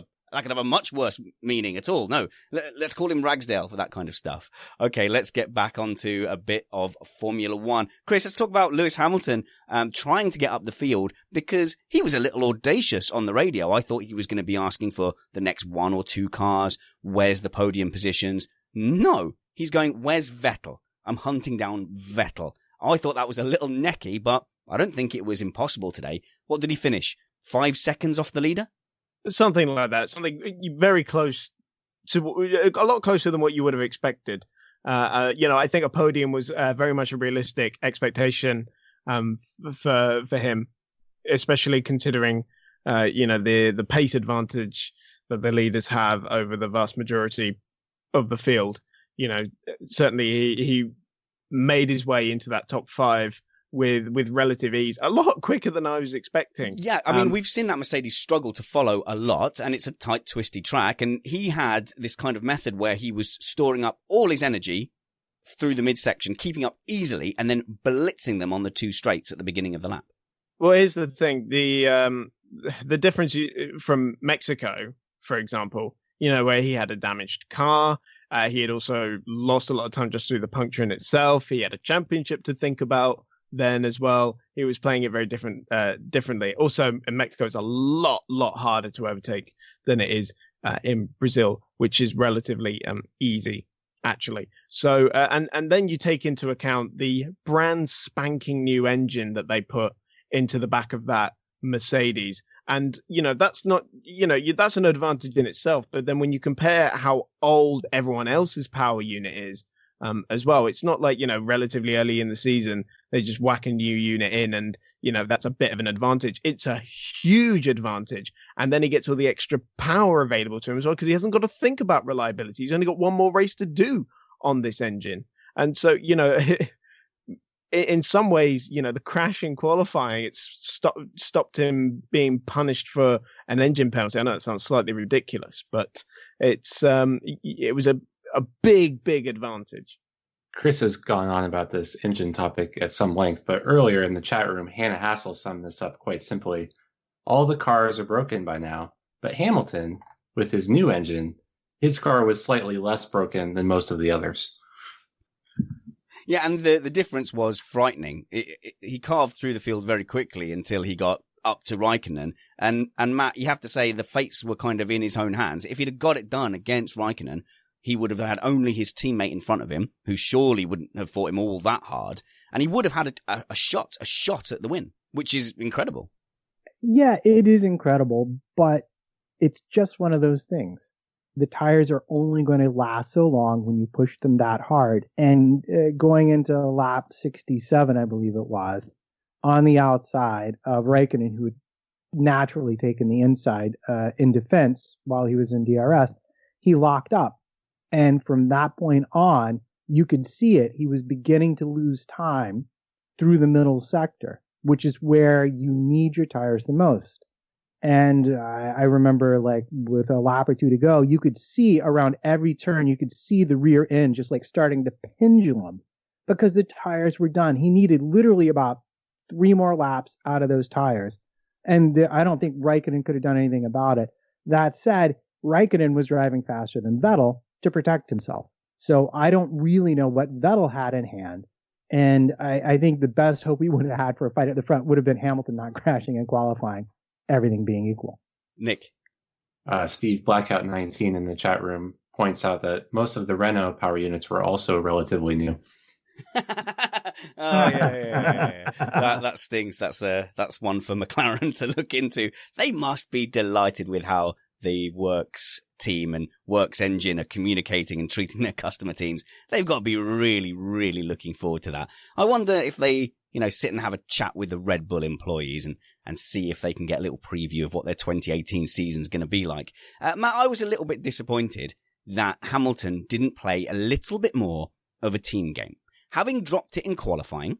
a much worse meaning at all. No, let's call him Ragsdale for that kind of stuff. Okay, let's get back onto a bit of Formula One. Chris, let's talk about Lewis Hamilton trying to get up the field because he was a little audacious on the radio. I thought he was going to be asking for the next 1 or 2 cars. Where's the podium positions? No, he's going, where's Vettel? I'm hunting down Vettel. I thought that was a little necky, but I don't think it was impossible today. What did he finish? 5 seconds off the leader? Something like that. Something very close to a lot closer than what you would have expected. I think a podium was very much a realistic expectation for him, especially considering the pace advantage that the leaders have over the vast majority of the field. Certainly he made his way into that top 5 with relative ease, a lot quicker than I was expecting. Yeah, I mean, we've seen that Mercedes struggle to follow a lot, and it's a tight, twisty track, and he had this kind of method where he was storing up all his energy through the midsection, keeping up easily, and then blitzing them on the 2 straights at the beginning of the lap. Well, here's the thing. The difference from Mexico, for example, where he had a damaged car, he had also lost a lot of time just through the puncture in itself. He had a championship to think about then as well. He was playing it very differently. Also, in Mexico, it's a lot harder to overtake than it is in Brazil, which is relatively easy, actually. So, and then you take into account the brand spanking new engine that they put into the back of that Mercedes. And, that's not, that's an advantage in itself. But then when you compare how old everyone else's power unit is, as well, it's not like, relatively early in the season, they just whack a new unit in and, that's a bit of an advantage. It's a huge advantage. And then he gets all the extra power available to him as well, because he hasn't got to think about reliability. He's only got one more race to do on this engine. And so, in some ways, the crash in qualifying, it's stopped him being punished for an engine penalty. I know it sounds slightly ridiculous, but it was a big advantage. Chris has gone on about this engine topic at some length, but earlier in the chat room, Hannah Hassel summed this up quite simply. All the cars are broken by now, but Hamilton, with his new engine, his car was slightly less broken than most of the others. Yeah, and the difference was frightening. He carved through the field very quickly until he got up to Raikkonen. And Matt, you have to say the fates were kind of in his own hands. If he'd have got it done against Raikkonen, he would have had only his teammate in front of him, who surely wouldn't have fought him all that hard. And he would have had a shot at the win, which is incredible. Yeah, it is incredible, but it's just one of those things. The tires are only going to last so long when you push them that hard. And going into lap 67, I believe it was, on the outside of Raikkonen, who had naturally taken the inside in defense while he was in DRS, he locked up. And from that point on, you could see it. He was beginning to lose time through the middle sector, which is where you need your tires the most. And I remember, like, with a lap or two to go, you could see around every turn, you could see the rear end just like starting to pendulum because the tires were done. He needed literally about 3 more laps out of those tires. And I don't think Raikkonen could have done anything about it. That said, Raikkonen was driving faster than Vettel to protect himself. So I don't really know what Vettel had in hand. And I think the best hope we would have had for a fight at the front would have been Hamilton not crashing in qualifying, everything being equal. Nick. Steve Blackout 19 in the chat room points out that most of the Renault power units were also relatively new. Yeah. That stings. That's one for McLaren to look into. They must be delighted with how the Works team and Works engine are communicating and treating their customer teams. They've got to be really, really looking forward to that. I wonder if they, sit and have a chat with the Red Bull employees and see if they can get a little preview of what their 2018 season's going to be like. Matt, I was a little bit disappointed that Hamilton didn't play a little bit more of a team game. Having dropped it in qualifying,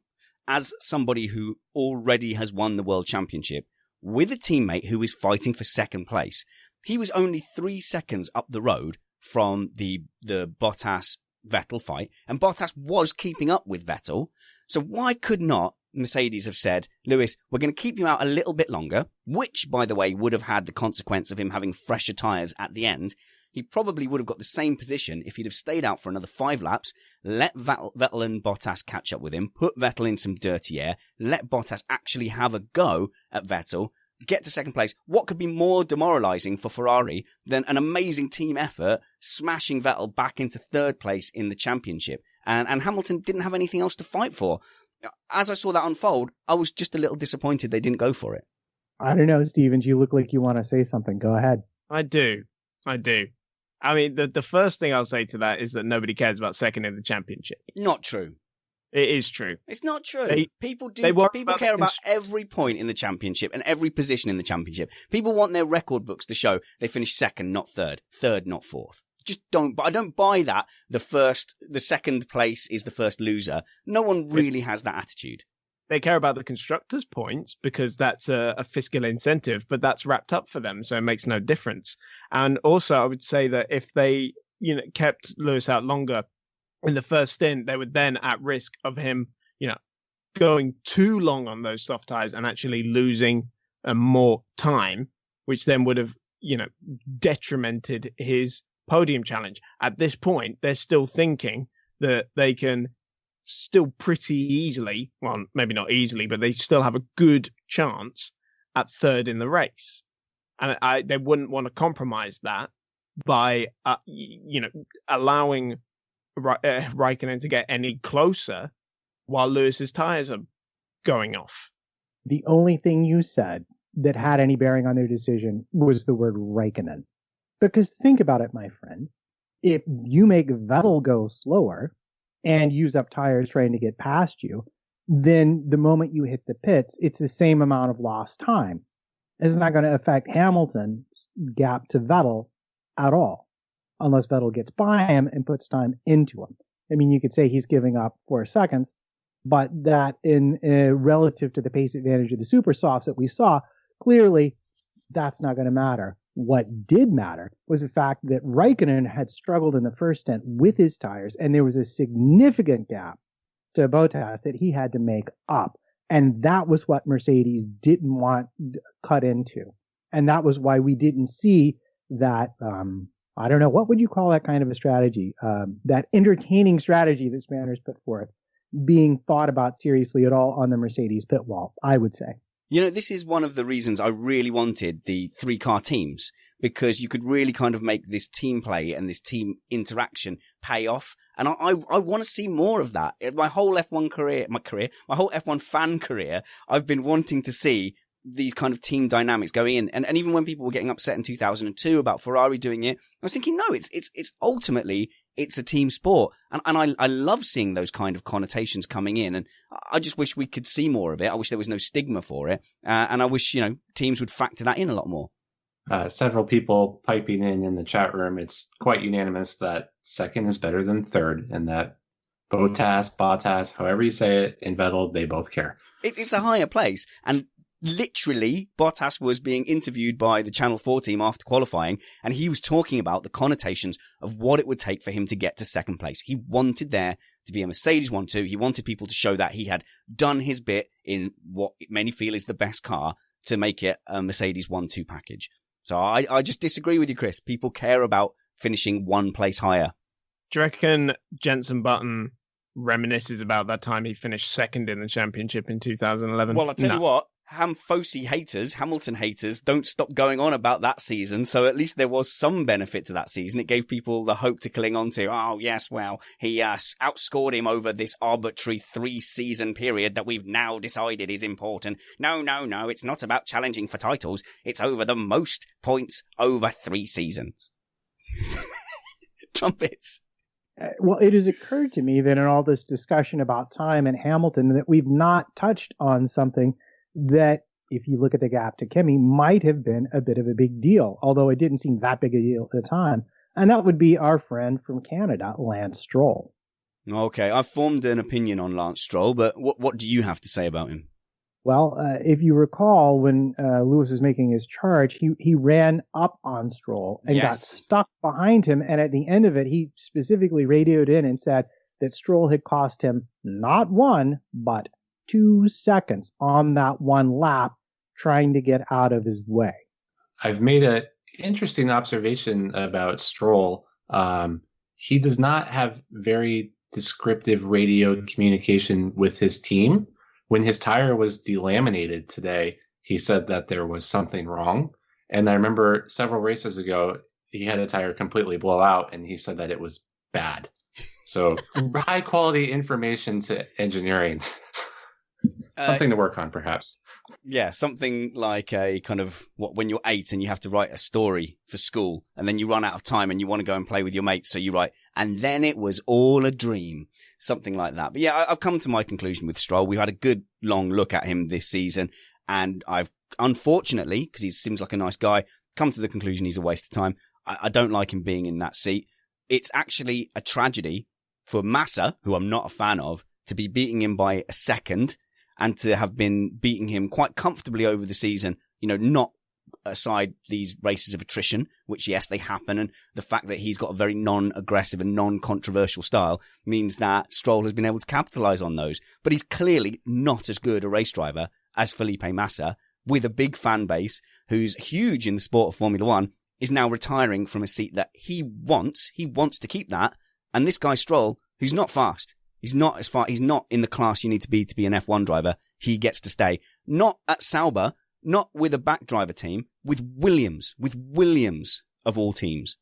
as somebody who already has won the World Championship, with a teammate who is fighting for second place, he was only 3 seconds up the road from the Bottas-Vettel fight, and Bottas was keeping up with Vettel. So why could not Mercedes have said, Lewis, we're going to keep you out a little bit longer, which, by the way, would have had the consequence of him having fresher tyres at the end. He probably would have got the same position if he'd have stayed out for another 5 laps, let Vettel and Bottas catch up with him, put Vettel in some dirty air, let Bottas actually have a go at Vettel, get to second place. What could be more demoralizing for Ferrari than an amazing team effort smashing Vettel back into third place in the championship? And Hamilton didn't have anything else to fight for. As I saw that unfold, I was just a little disappointed they didn't go for it. I don't know, Stevens, you look like you want to say something. Go ahead. I do. I mean, the first thing I'll say to that is that nobody cares about second in the championship. Not true. It is true. It's not true. People care about every point in the championship and every position in the championship. People want their record books to show they finished second, not third, not fourth. Just don't. But I don't buy that. The second place is the first loser. No one really has that attitude. They care about the constructors' points because that's a fiscal incentive, but that's wrapped up for them, so it makes no difference. And also, I would say that if they, kept Lewis out longer in the first stint, they were then at risk of him, going too long on those soft tires and actually losing more time, which then would have, detrimented his podium challenge. At this point, they're still thinking that they can still pretty easily, well, maybe not easily, but they still have a good chance at third in the race. And they wouldn't want to compromise that by, allowing Raikkonen to get any closer while Lewis's tires are going off. The only thing you said that had any bearing on their decision was the word Raikkonen. Because think about it, my friend. If you make Vettel go slower and use up tires trying to get past you, then the moment you hit the pits, it's the same amount of lost time. It's not going to affect Hamilton's gap to Vettel at all, unless Vettel gets by him and puts time into him. I mean, you could say he's giving up 4 seconds, but that in relative to the pace advantage of the super softs that we saw, clearly that's not going to matter. What did matter was the fact that Raikkonen had struggled in the first stint with his tires, and there was a significant gap to Bottas that he had to make up. And that was what Mercedes didn't want cut into. And that was why we didn't see that, I don't know, what would you call that kind of a strategy? That entertaining strategy that Spanners put forth being thought about seriously at all on the Mercedes pit wall, I would say. You know, this is one of the reasons I really wanted the 3-car teams, because you could really kind of make this team play and this team interaction pay off. And I want to see more of that. In my whole F1 my whole F1 fan career, I've been wanting to see these kind of team dynamics going in. And even when people were getting upset in 2002 about Ferrari doing it, I was thinking, no, it's ultimately, it's a team sport. And I love seeing those kind of connotations coming in. And I just wish we could see more of it. I wish there was no stigma for it. And I wish, teams would factor that in a lot more. Several people piping in the chat room. It's quite unanimous that second is better than third, and that Bottas, however you say it, and Vettel, they both care. It's a higher place. And literally, Bottas was being interviewed by the Channel 4 team after qualifying, and he was talking about the connotations of what it would take for him to get to second place. He wanted there to be a Mercedes 1-2. He wanted people to show that he had done his bit in what many feel is the best car to make it a Mercedes 1-2 package. So I just disagree with you, Chris. People care about finishing one place higher. Do you reckon Jenson Button reminisces about that time he finished second in the championship in 2011? Well, I'll tell you what, Hamilton haters don't stop going on about that season. So at least there was some benefit to that season. It gave people the hope to cling on to. Oh, yes, well, he outscored him over this arbitrary 3-season period that we've now decided is important. No, it's not about challenging for titles. It's over the most points over 3 seasons. Trumpets. Well, it has occurred to me that in all this discussion about time and Hamilton that we've not touched on something that, if you look at the gap to Kimi, might have been a bit of a big deal, although it didn't seem that big a deal at the time. And that would be our friend from Canada, Lance Stroll. Okay, I've formed an opinion on Lance Stroll, but what do you have to say about him? Well, if you recall, when Lewis was making his charge, he ran up on Stroll and got stuck behind him. And at the end of it, he specifically radioed in and said that Stroll had cost him not 1, but 2 seconds on that one lap trying to get out of his way. I've made an interesting observation about Stroll. He does not have very descriptive radio communication with his team. When his tire was delaminated today, he said that there was something wrong. And I remember several races ago, he had a tire completely blow out and he said that it was bad. So high quality information to engineering. Something to work on, perhaps. Yeah, something like a kind of when you're 8 and you have to write a story for school and then you run out of time and you want to go and play with your mates. So you write, and then it was all a dream, something like that. But yeah, I've come to my conclusion with Stroll. We've had a good long look at him this season. And I've, unfortunately, because he seems like a nice guy, come to the conclusion he's a waste of time. I don't like him being in that seat. It's actually a tragedy for Massa, who I'm not a fan of, to be beating him by a second and to have been beating him quite comfortably over the season, not aside these races of attrition, which, yes, they happen. And the fact that he's got a very non-aggressive and non-controversial style means that Stroll has been able to capitalize on those. But he's clearly not as good a race driver as Felipe Massa, with a big fan base who's huge in the sport of Formula One, is now retiring from a seat that he wants. He wants to keep that. And this guy Stroll, who's not fast, he's not as far. He's not in the class you need to be an F1 driver. He gets to stay. Not at Sauber, not with a back driver team, with Williams of all teams.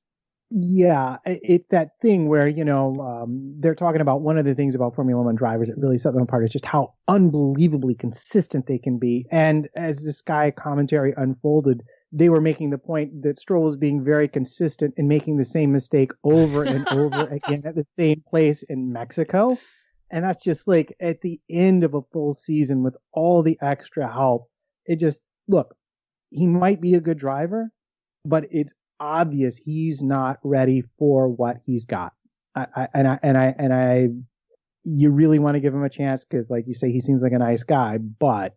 Yeah, it's that thing where, they're talking about one of the things about Formula One drivers that really set them apart is just how unbelievably consistent they can be. And as the Sky commentary unfolded, they were making the point that Stroll was being very consistent in making the same mistake over and over again at the same place in Mexico. And that's just like at the end of a full season with all the extra help. It just, look, he might be a good driver, but it's obvious he's not ready for what he's got. you really want to give him a chance because, like you say, he seems like a nice guy, but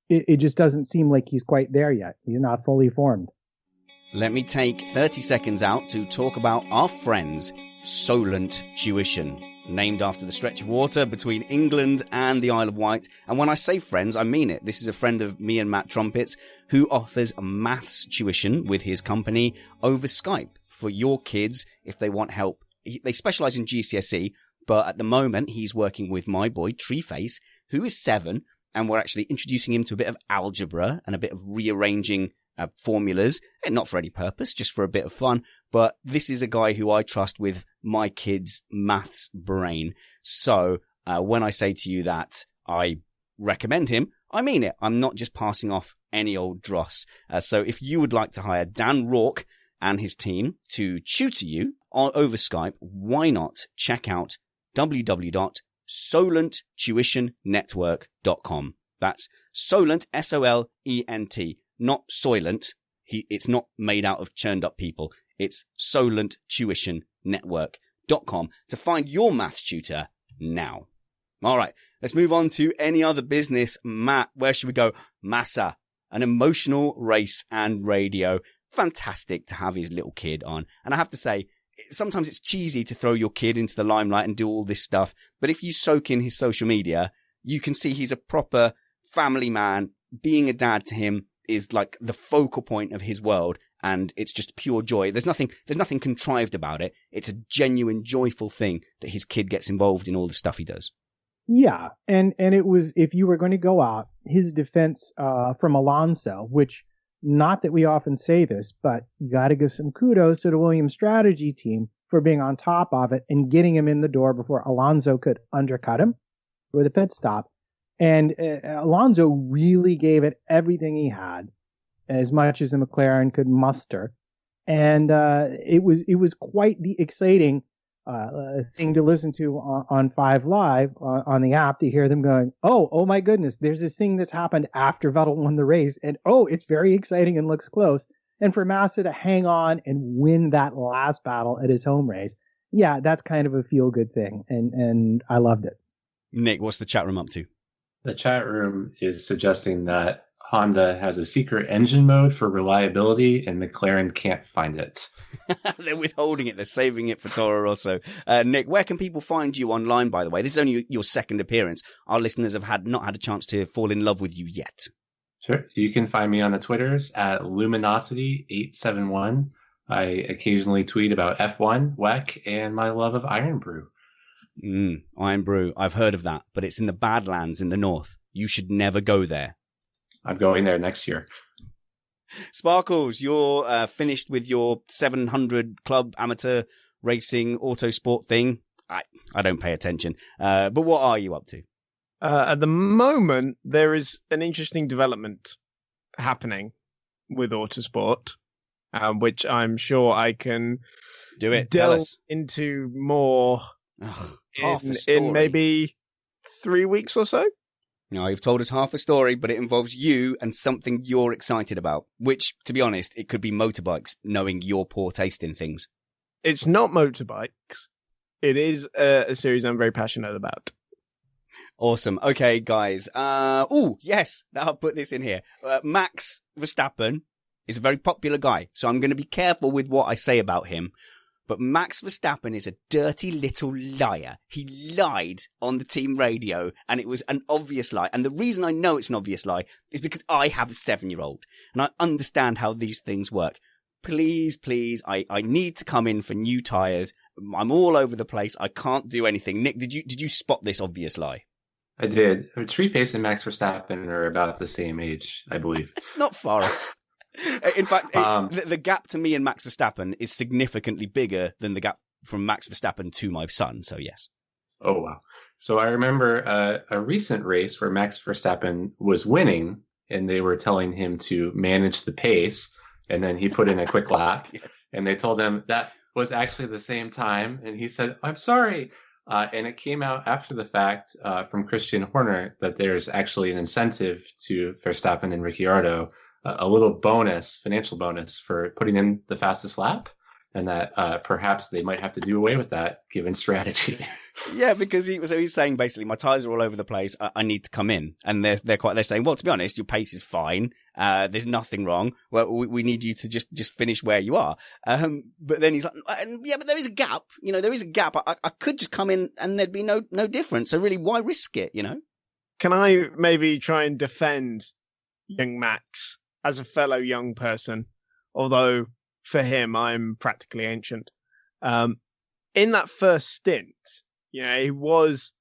it just doesn't seem like he's quite there yet. He's not fully formed. Let me take 30 seconds out to talk about our friends, Solent Tuition, named after the stretch of water between England and the Isle of Wight. And when I say friends, I mean it. This is a friend of me and Matt Trumpets who offers maths tuition with his company over Skype for your kids if they want help. They specialize in GCSE, but at the moment he's working with my boy Treeface, who is 7, and we're actually introducing him to a bit of algebra and a bit of rearranging formulas, and not for any purpose, just for a bit of fun. But this is a guy who I trust with my kids' maths brain. So when I say to you that I recommend him, I mean it. I'm not just passing off any old dross. So if you would like to hire Dan Rourke and his team to tutor you over Skype, why not check out www.solenttuitionnetwork.com. That's Solent, S-O-L-E-N-T. Not Soylent. It's not made out of churned up people. It's solenttuitionnetwork.com to find your maths tutor now. All right, let's move on to any other business. Matt, where should we go? Massa, an emotional race and radio. Fantastic to have his little kid on. And I have to say, sometimes it's cheesy to throw your kid into the limelight and do all this stuff. But if you soak in his social media, you can see he's a proper family man. Being a dad to him is like the focal point of his world, and it's just pure joy. There's nothing contrived about it. It's a genuine, joyful thing that his kid gets involved in all the stuff he does. Yeah, and it was, if you were going to go out, his defense from Alonso, which, not that we often say this, but you got to give some kudos to the Williams strategy team for being on top of it and getting him in the door before Alonso could undercut him for the pit stop. And Alonso really gave it everything he had, as much as the McLaren could muster. And it was quite the exciting thing to listen to on 5 Live on the app, to hear them going, oh my goodness, there's this thing that's happened after Vettel won the race, and it's very exciting and looks close. And for Massa to hang on and win that last battle at his home race, yeah, that's kind of a feel-good thing, and I loved it. Nick, what's the chat room up to? The chat room is suggesting that Honda has a secret engine mode for reliability and McLaren can't find it. They're withholding it. They're saving it for Toro Rosso. Nick, where can people find you online, by the way? This is only your second appearance. Our listeners have not had a chance to fall in love with you yet. Sure. You can find me on the Twitters at Luminosity871. I occasionally tweet about F1, WEC, and my love of Iron Brew. Iron Brew. I've heard of that, but it's in the Badlands in the north. You should never go there. I'm going there next year. Sparkles, you're finished with your 700 club amateur racing autosport thing. I don't pay attention. But what are you up to? At the moment, there is an interesting development happening with autosport, which I'm sure I can do it. delve Tell us into more in maybe 3 weeks or so. No, you've told us half a story, but it involves you and something you're excited about, which, to be honest, it could be motorbikes, knowing your poor taste in things. It's not motorbikes. It is a series I'm very passionate about. Awesome. Okay, guys. Yes, I'll put this in here. Max Verstappen is a very popular guy, so I'm going to be careful with what I say about him. But Max Verstappen is a dirty little liar. He lied on the team radio, and it was an obvious lie. And the reason I know it's an obvious lie is because I have a 7-year-old, and I understand how these things work. Please, I need to come in for new tyres. I'm all over the place. I can't do anything. Nick, did you spot this obvious lie? I did. Treeface and Max Verstappen are about the same age, I believe. It's not far off. In fact, the gap to me and Max Verstappen is significantly bigger than the gap from Max Verstappen to my son. So, yes. Oh, wow. So I remember a recent race where Max Verstappen was winning and they were telling him to manage the pace. And then he put in a quick lap. Yes. And they told him that was actually the same time. And he said, I'm sorry. And it came out after the fact from Christian Horner that there's actually an incentive to Verstappen and Ricciardo, a little bonus, financial bonus for putting in the fastest lap. and that perhaps they might have to do away with that given strategy. Yeah, because he's saying basically my tires are all over the place. I need to come in, and they're saying, well, to be honest, your pace is fine. There's nothing wrong. Well, we need you to just finish where you are. But then he's like, yeah, but there is a gap. There is a gap. I could just come in and there'd be no difference. So really, why risk it? Can I maybe try and defend young Max as a fellow young person? Although for him, I'm practically ancient. In that first stint, he was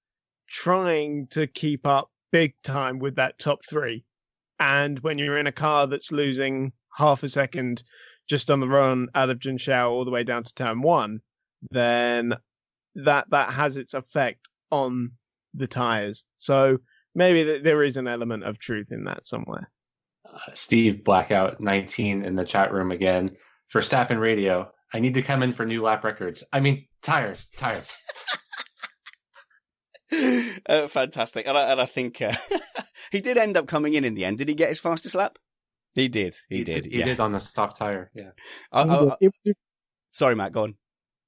trying to keep up big time with that top three. And when you're in a car that's losing half a second just on the run out of Junshao all the way down to turn one, then that has its effect on the tires. So maybe there is an element of truth in that somewhere. Steve Blackout 19 in the chat room again. Verstappen radio. I need to come in for new lap records. I mean, tires. Fantastic. And I think he did end up coming in the end. Did he get his fastest lap? He did. He did on the soft tire. Yeah. Sorry, Matt, go on.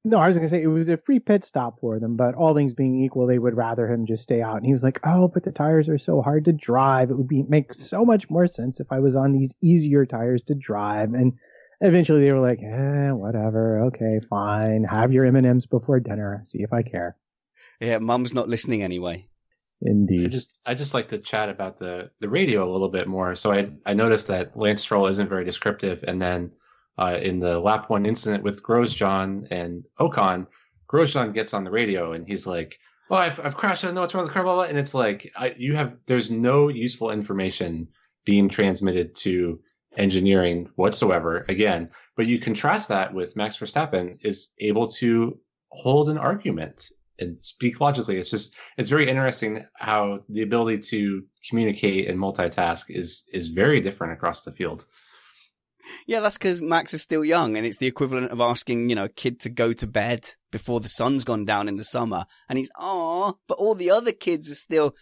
No, I was going to say it was a free pit stop for them, but all things being equal, they would rather him just stay out. And he was like, oh, but the tires are so hard to drive. It would make so much more sense if I was on these easier tires to drive. And eventually they were like, whatever. Okay, fine. Have your M&Ms before dinner. See if I care. Yeah, Mum's not listening anyway. Indeed. I just like to chat about the radio a little bit more. So I noticed that Lance Stroll isn't very descriptive. And then in the lap one incident with Grosjean and Ocon, Grosjean gets on the radio and he's like, "Oh, I've crashed. I don't know what's wrong with the car." Blah, blah. And it's like there's no useful information being transmitted to engineering whatsoever. Again, but you contrast that with Max Verstappen is able to hold an argument and speak logically. It's very interesting how the ability to communicate and multitask is very different across the field. Yeah, that's because Max is still young, and it's the equivalent of asking, a kid to go to bed before the sun's gone down in the summer. And he's, but all the other kids are still,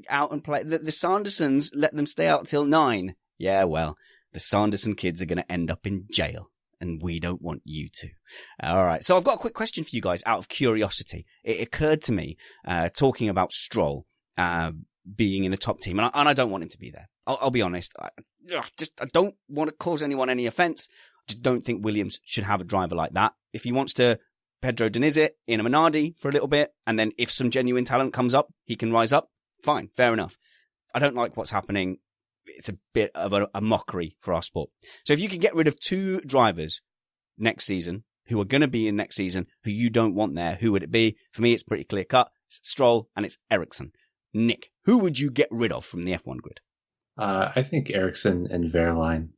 out and play. The Sandersons let them stay out till 9. Yeah, well, the Sanderson kids are going to end up in jail, and we don't want you to. All right, so I've got a quick question for you guys out of curiosity. It occurred to me, talking about Stroll being in a top team, and I don't want him to be there. I'll be honest. I don't want to cause anyone any offense. I just don't think Williams should have a driver like that. If he wants to Pedro Diniz it in a Minardi for a little bit, and then if some genuine talent comes up, he can rise up. Fine, fair enough. I don't like what's happening. It's a bit of a mockery for our sport. So if you could get rid of 2 drivers next season who are going to be in next season who you don't want there, who would it be? For me, it's pretty clear cut. It's Stroll and it's Ericsson. Nick, who would you get rid of from the F1 grid? I think Ericsson and Wehrlein.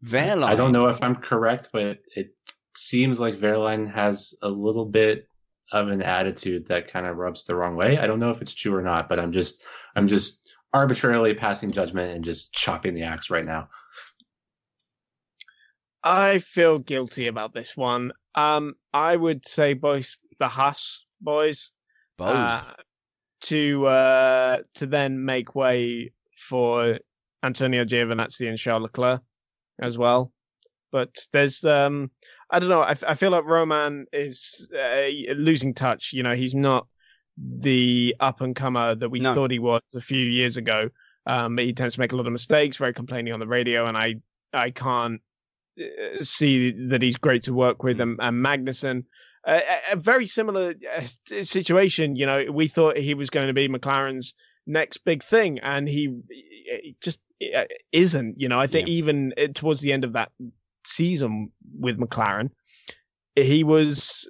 Wehrlein? I don't know if I'm correct, but it seems like Wehrlein has a little bit of an attitude that kind of rubs the wrong way. I don't know if it's true or not, but I'm just arbitrarily passing judgment and just chopping the axe right now. I feel guilty about this one. I would say both the Haas boys. Both. To then make way for Antonio Giovinazzi and Charles Leclerc as well. But there's, I don't know, I feel like Roman is losing touch. He's not the up-and-comer that we thought he was a few years ago. He tends to make a lot of mistakes, very complaining on the radio, and I can't see that he's great to work with. And Magnussen, a very similar situation. We thought he was going to be McLaren's next big thing, and he just isn't. I think even towards the end of that season with McLaren, he was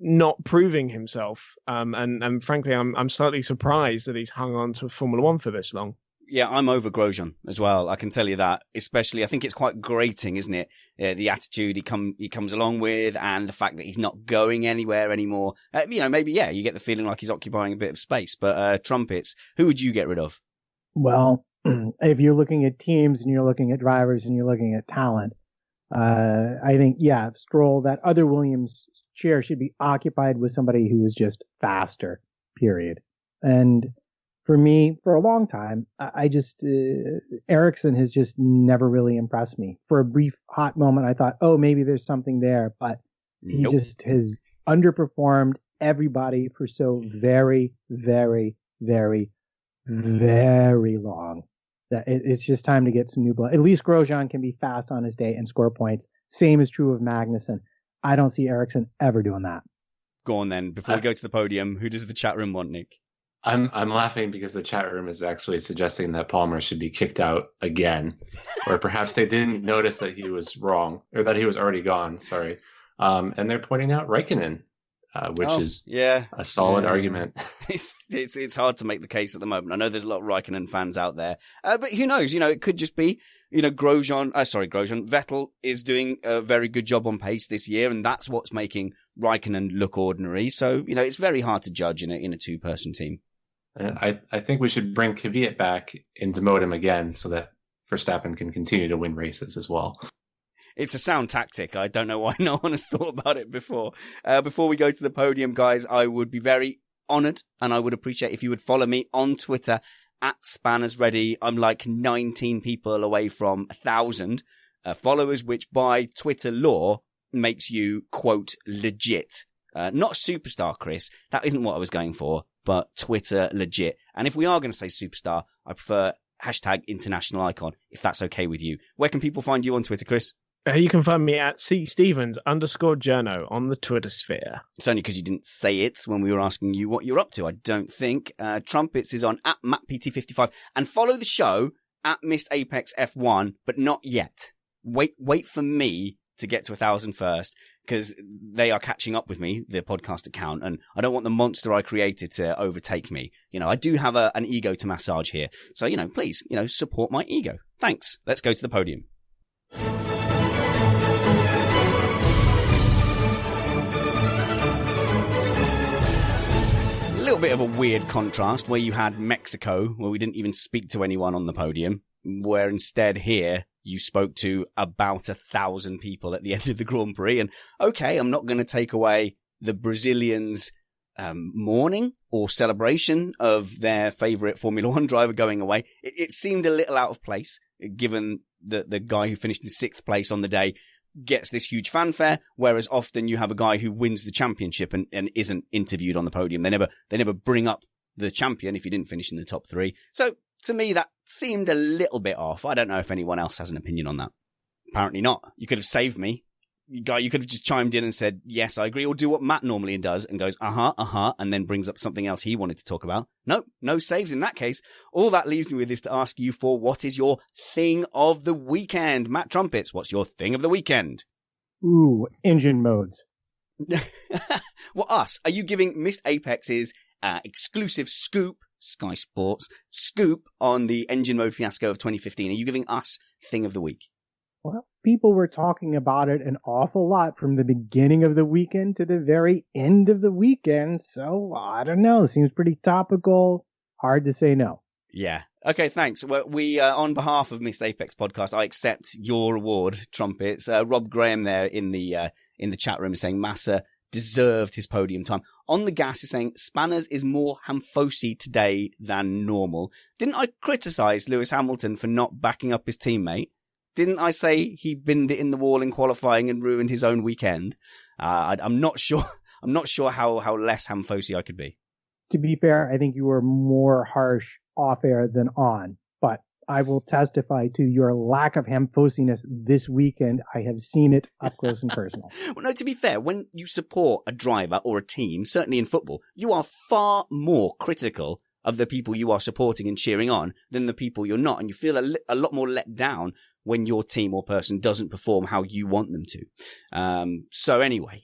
not proving himself. And frankly, I'm slightly surprised that he's hung on to Formula One for this long. Yeah, I'm over Grosjean as well. I can tell you that. Especially, I think it's quite grating, isn't it? The attitude he comes along with, and the fact that he's not going anywhere anymore. Maybe you get the feeling like he's occupying a bit of space. But trumpets, who would you get rid of? Well, if you're looking at teams and you're looking at drivers and you're looking at talent, I think Stroll, that other Williams chair should be occupied with somebody who is just faster. Period. And for me, for a long time, I just, Ericsson has just never really impressed me. For a brief hot moment, I thought, maybe there's something there, but He just has underperformed everybody for so very, very, very, very long. That it's just time to get some new blood. At least Grosjean can be fast on his day and score points. Same is true of Magnussen. I don't see Ericsson ever doing that. Go on then. Before we go to the podium, who does the chat room want, Nick? I'm laughing because the chat room is actually suggesting that Palmer should be kicked out again, or perhaps they didn't notice that he was wrong or that he was already gone. Sorry, and they're pointing out Raikkonen, which is a solid argument. It's hard to make the case at the moment. I know there's a lot of Raikkonen fans out there, but who knows? It could just be Grosjean. Vettel is doing a very good job on pace this year, and that's what's making Raikkonen look ordinary. So it's very hard to judge in a two-person team. I think we should bring Kvyat back and demote him again so that Verstappen can continue to win races as well. It's a sound tactic. I don't know why no one has thought about it before. Before we go to the podium, guys, I would be very honoured and I would appreciate if you would follow me on Twitter at SpannersReady. I'm like 19 people away from 1,000 followers, which by Twitter law makes you, quote, legit. Not superstar, Chris. That isn't what I was going for, but Twitter legit. And if we are going to say superstar, I prefer hashtag international icon, if that's okay with you. Where can people find you on Twitter, Chris? You can find me at cstevens_journo on the Twitter sphere. It's only because you didn't say it when we were asking you what you're up to, I don't think. Trumpets is on at MattPT55. And follow the show at Missed Apex F1, but not yet. Wait for me to get to 1,000 first, because they are catching up with me, the podcast account, and I don't want the monster I created to overtake me. I do have an ego to massage here. So, please, support my ego. Thanks. Let's go to the podium. A little bit of a weird contrast where you had Mexico, where we didn't even speak to anyone on the podium, where instead here you spoke to about 1,000 people at the end of the Grand Prix. And okay, I'm not going to take away the Brazilians' mourning or celebration of their favourite Formula One driver going away. It seemed a little out of place, given that the guy who finished in 6th place on the day gets this huge fanfare, whereas often you have a guy who wins the championship and isn't interviewed on the podium. They never bring up the champion if he didn't finish in the top 3. So to me, that seemed a little bit off. I don't know if anyone else has an opinion on that. Apparently not. You could have saved me. You could have just chimed in and said, yes, I agree, or do what Matt normally does and goes, and then brings up something else he wanted to talk about. No saves in that case. All that leaves me with is to ask you for what is your thing of the weekend? Matt Trumpets, what's your thing of the weekend? Ooh, engine modes. Well, us. Are you giving Missed Apex's exclusive scoop, Sky Sports scoop on the engine mode fiasco of 2015? Are you giving us thing of the week? Well, people were talking about it an awful lot from the beginning of the weekend to the very end of the weekend. So I don't know. It seems pretty topical. Hard to say no. Yeah. Okay, thanks. Well, we, on behalf of Missed Apex Podcast, I accept your award, Trumpets. Rob Graham there in the chat room is saying Massa deserved his podium time. On the gas is saying Spanners is more Hamfosi today than normal. Didn't I criticize Lewis Hamilton for not backing up his teammate? Didn't I say he binned it in the wall in qualifying and ruined his own weekend? I'm not sure. I'm not sure how less Hamfosi I could be. To be fair, I think you were more harsh off air than on, but I will testify to your lack of Hamfosiness this weekend. I have seen it up close and personal. Well, no, to be fair, when you support a driver or a team, certainly in football, you are far more critical of the people you are supporting and cheering on than the people you're not. And you feel a lot more let down when your team or person doesn't perform how you want them to. So anyway,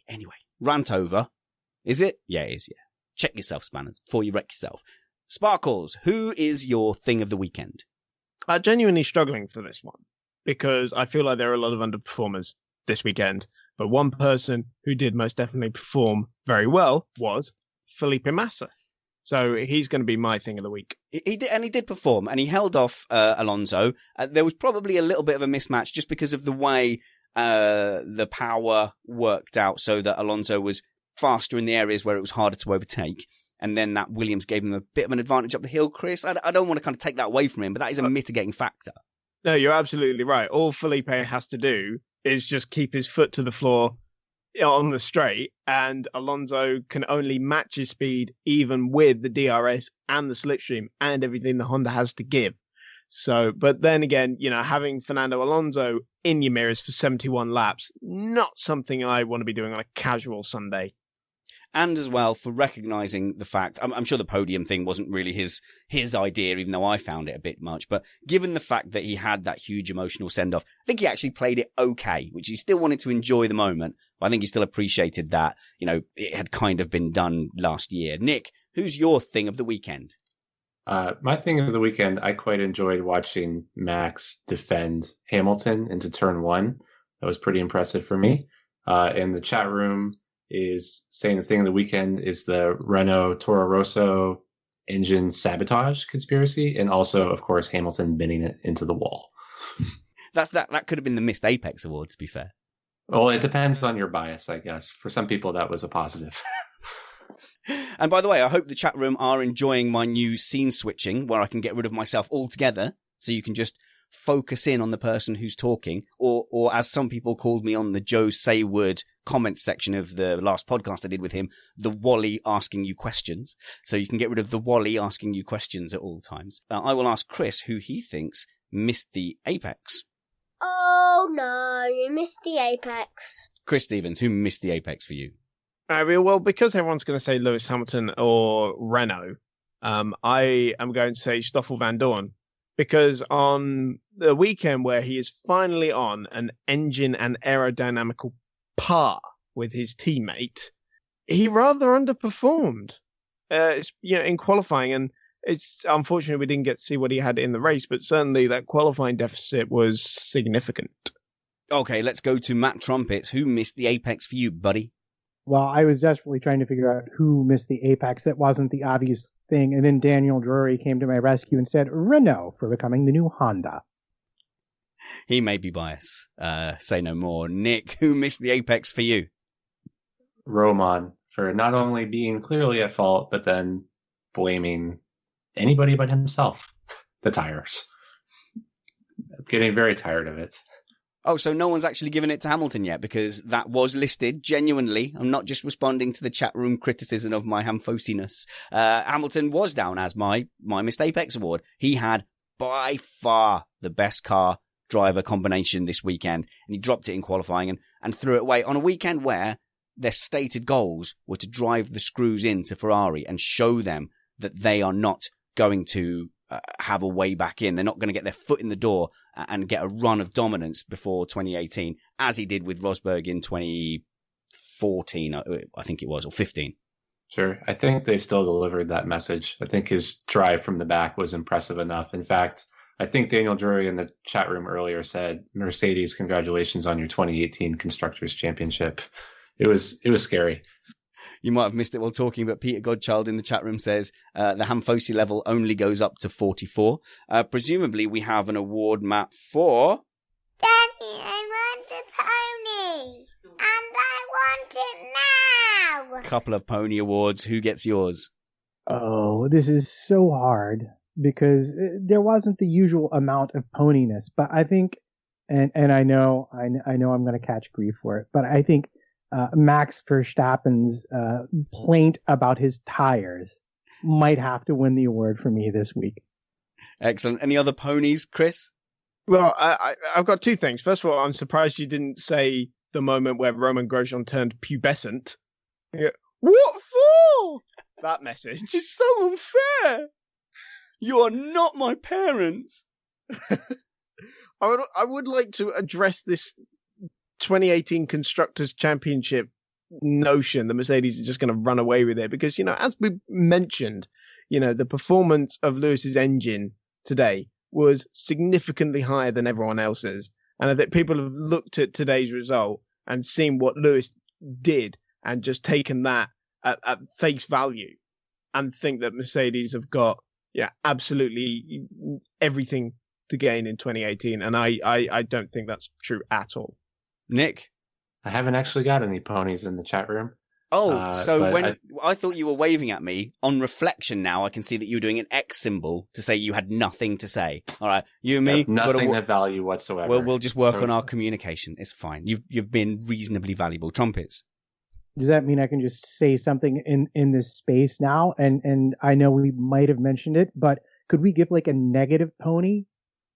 rant over. Is it? Yeah, it is, yeah. Check yourself, Spanners, before you wreck yourself. Sparkles, who is your thing of the weekend? I'm genuinely struggling for this one because I feel like there are a lot of underperformers this weekend. But one person who did most definitely perform very well was Felipe Massa. So he's going to be my thing of the week. He did perform, and he held off Alonso. There was probably a little bit of a mismatch just because of the way the power worked out, so that Alonso was faster in the areas where it was harder to overtake. And then that Williams gave him a bit of an advantage up the hill, Chris. I don't want to kind of take that away from him, but that is a mitigating factor. No, you're absolutely right. All Felipe has to do is just keep his foot to the floor, on the straight, and Alonso can only match his speed even with the DRS and the slipstream and everything the Honda has to give. So, but then again, having Fernando Alonso in your mirrors for 71 laps, not something I want to be doing on a casual Sunday. And as well for recognising the fact, I'm sure the podium thing wasn't really his idea, even though I found it a bit much. But given the fact that he had that huge emotional send-off, I think he actually played it okay, which he still wanted to enjoy the moment. But I think he still appreciated that, it had kind of been done last year. Nick, who's your thing of the weekend? My thing of the weekend, I quite enjoyed watching Max defend Hamilton into turn 1. That was pretty impressive for me. In the chat room is saying the thing of the weekend is the Renault Toro Rosso engine sabotage conspiracy, and also, of course, Hamilton bending it into the wall. That could have been the Missed Apex Award, to be fair. Well, it depends on your bias, I guess. For some people, that was a positive. And by the way, I hope the chat room are enjoying my new scene switching, where I can get rid of myself altogether, so you can just focus in on the person who's talking, or as some people called me on the Joe Sayward comments section of the last podcast I did with him, the Wally asking you questions. So you can get rid of the Wally asking you questions at all times. I will ask Chris who he thinks missed the apex. Oh no, you missed the apex. Chris Stevens, who missed the apex for you? Well, because everyone's going to say Lewis Hamilton or Renault, I am going to say Stoffel Van Dorn. Because on the weekend where he is finally on an engine and aerodynamical par with his teammate, he rather underperformed in qualifying. And it's unfortunate we didn't get to see what he had in the race, but certainly that qualifying deficit was significant. Okay, let's go to Matt Trumpets. Who missed the apex for you, buddy? Well, I was desperately trying to figure out who missed the apex. That wasn't the obvious thing. And then Daniel Drury came to my rescue and said Renault for becoming the new Honda. He may be biased. Say no more. Nick, who missed the apex for you? Roman, for not only being clearly at fault, but then blaming anybody but himself. The tires. I'm getting very tired of it. Oh, so no one's actually given it to Hamilton yet, because that was listed genuinely. I'm not just responding to the chat room criticism of my hamfosiness. Hamilton was down as my Missed Apex Award. He had by far the best car driver combination this weekend, and he dropped it in qualifying and threw it away on a weekend where their stated goals were to drive the screws into Ferrari and show them that they are not going to have a way back in. They're not going to get their foot in the door and get a run of dominance before 2018, as he did with Rosberg in 2014, I think it was, or 15. Sure. I think they still delivered that message. I think his drive from the back was impressive enough. In fact, I think Daniel Drury in the chat room earlier said, Mercedes, congratulations on your 2018 Constructors' Championship. It was scary. You might have missed it while talking, but Peter Godchild in the chat room says the Hamfosi level only goes up to 44. Presumably, we have an award map for... Daddy, I want a pony, and I want it now. A couple of pony awards. Who gets yours? Oh, this is so hard, because there wasn't the usual amount of poniness, but I think, and I know I'm going to catch grief for it, but I think Max Verstappen's plaint about his tires might have to win the award for me this week. Excellent. Any other ponies, Chris? Well, I've got two things. First of all, I'm surprised you didn't say the moment where Roman Grosjean turned pubescent. What for? That message. It's so unfair. You are not my parents. I would like to address this 2018 Constructors' Championship notion that Mercedes is just going to run away with it, because, as we mentioned, the performance of Lewis's engine today was significantly higher than everyone else's, and I think people have looked at today's result and seen what Lewis did and just taken that at face value and think that Mercedes have got absolutely everything to gain in 2018, and I don't think that's true at all. Nick? I haven't actually got any ponies in the chat room. Oh, I thought you were waving at me. On reflection now, I can see that you were doing an X symbol to say you had nothing to say. All right, you and me. Nothing of value whatsoever. Well, we'll just work on our communication. It's fine. You've been reasonably valuable. Trumpets. Does that mean I can just say something in this space now? And I know we might have mentioned it, but could we give like a negative pony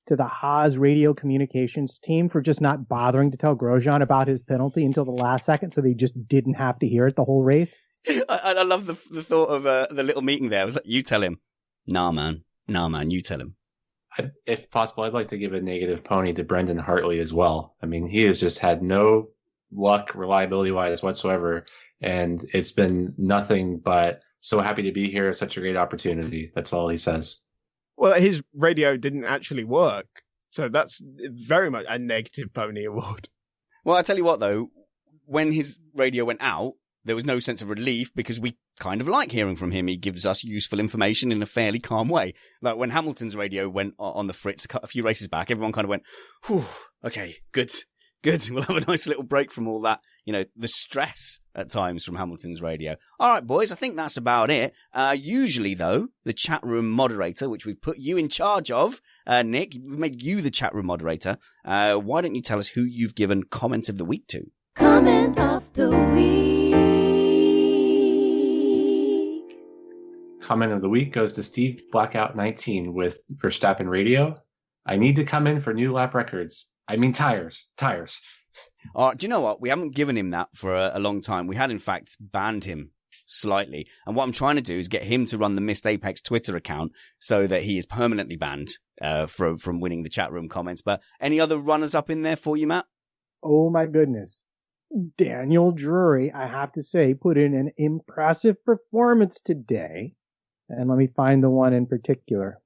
to the Haas radio communications team for just not bothering to tell Grosjean about his penalty until the last second, so they just didn't have to hear it the whole race? I love the thought of the little meeting there. It was like, you tell him. Nah, man, you tell him. If possible, I'd like to give a negative pony to Brendan Hartley as well. I mean, he has just had no luck reliability-wise whatsoever, and it's been nothing but so happy to be here, such a great opportunity. That's all he says. Well, his radio didn't actually work, so that's very much a negative pony award. Well, I tell you what, though, when his radio went out, there was no sense of relief because we kind of like hearing from him. He gives us useful information in a fairly calm way. Like when Hamilton's radio went on the fritz a few races back, everyone kind of went, whew, okay, good. We'll have a nice little break from all that, the stress at times from Hamilton's radio. All right, boys, I think that's about it. Usually, though, the chat room moderator, which we've put you in charge of, Nick, we've made you the chat room moderator. Why don't you tell us who you've given Comment of the Week to? Comment of the Week. Comment of the Week goes to Steve Blackout 19 with Verstappen Radio. I need to come in for new lap records. I mean tires. Do you know what? We haven't given him that for a long time. We had, in fact, banned him slightly. And what I'm trying to do is get him to run the Missed Apex Twitter account so that he is permanently banned from winning the chat room comments. But any other runners up in there for you, Matt? Oh, my goodness. Daniel Drury, I have to say, put in an impressive performance today. And let me find the one in particular.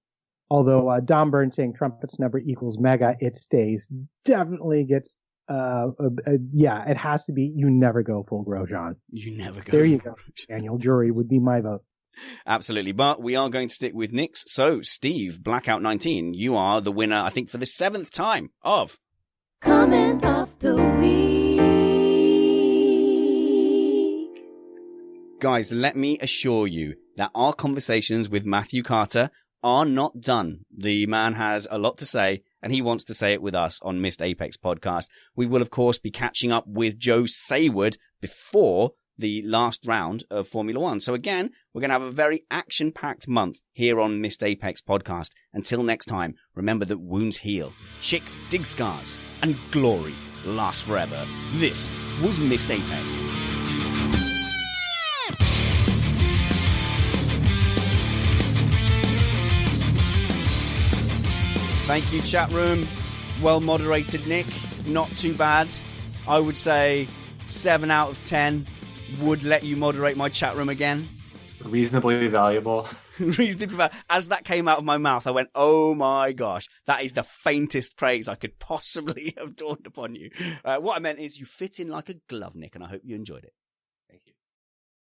Although Don Byrne saying trumpets number equals mega, it stays. Definitely gets, it has to be, you never go full Grosjean. You never go. There you go. Daniel Drury would be my vote. Absolutely. But we are going to stick with Nick's. So, Steve, Blackout 19, you are the winner, I think, for the 7th time of Comment of the Week. Guys, let me assure you that our conversations with Matthew Carter are not done. The man has a lot to say, and he wants to say it with us on Missed Apex podcast. We will, of course, be catching up with Joe Sayward before the last round of Formula One. So again, we're going to have a very action-packed month here on Missed Apex podcast. Until next time, remember that wounds heal, chicks dig scars, and glory lasts forever. This was Missed Apex. Thank you, chat room. Well moderated, Nick. Not too bad. I would say 7 out of 10 would let you moderate my chat room again. Reasonably valuable. Reasonably valuable. As that came out of my mouth, I went, oh my gosh, that is the faintest praise I could possibly have dawned upon you. What I meant is you fit in like a glove, Nick, and I hope you enjoyed it.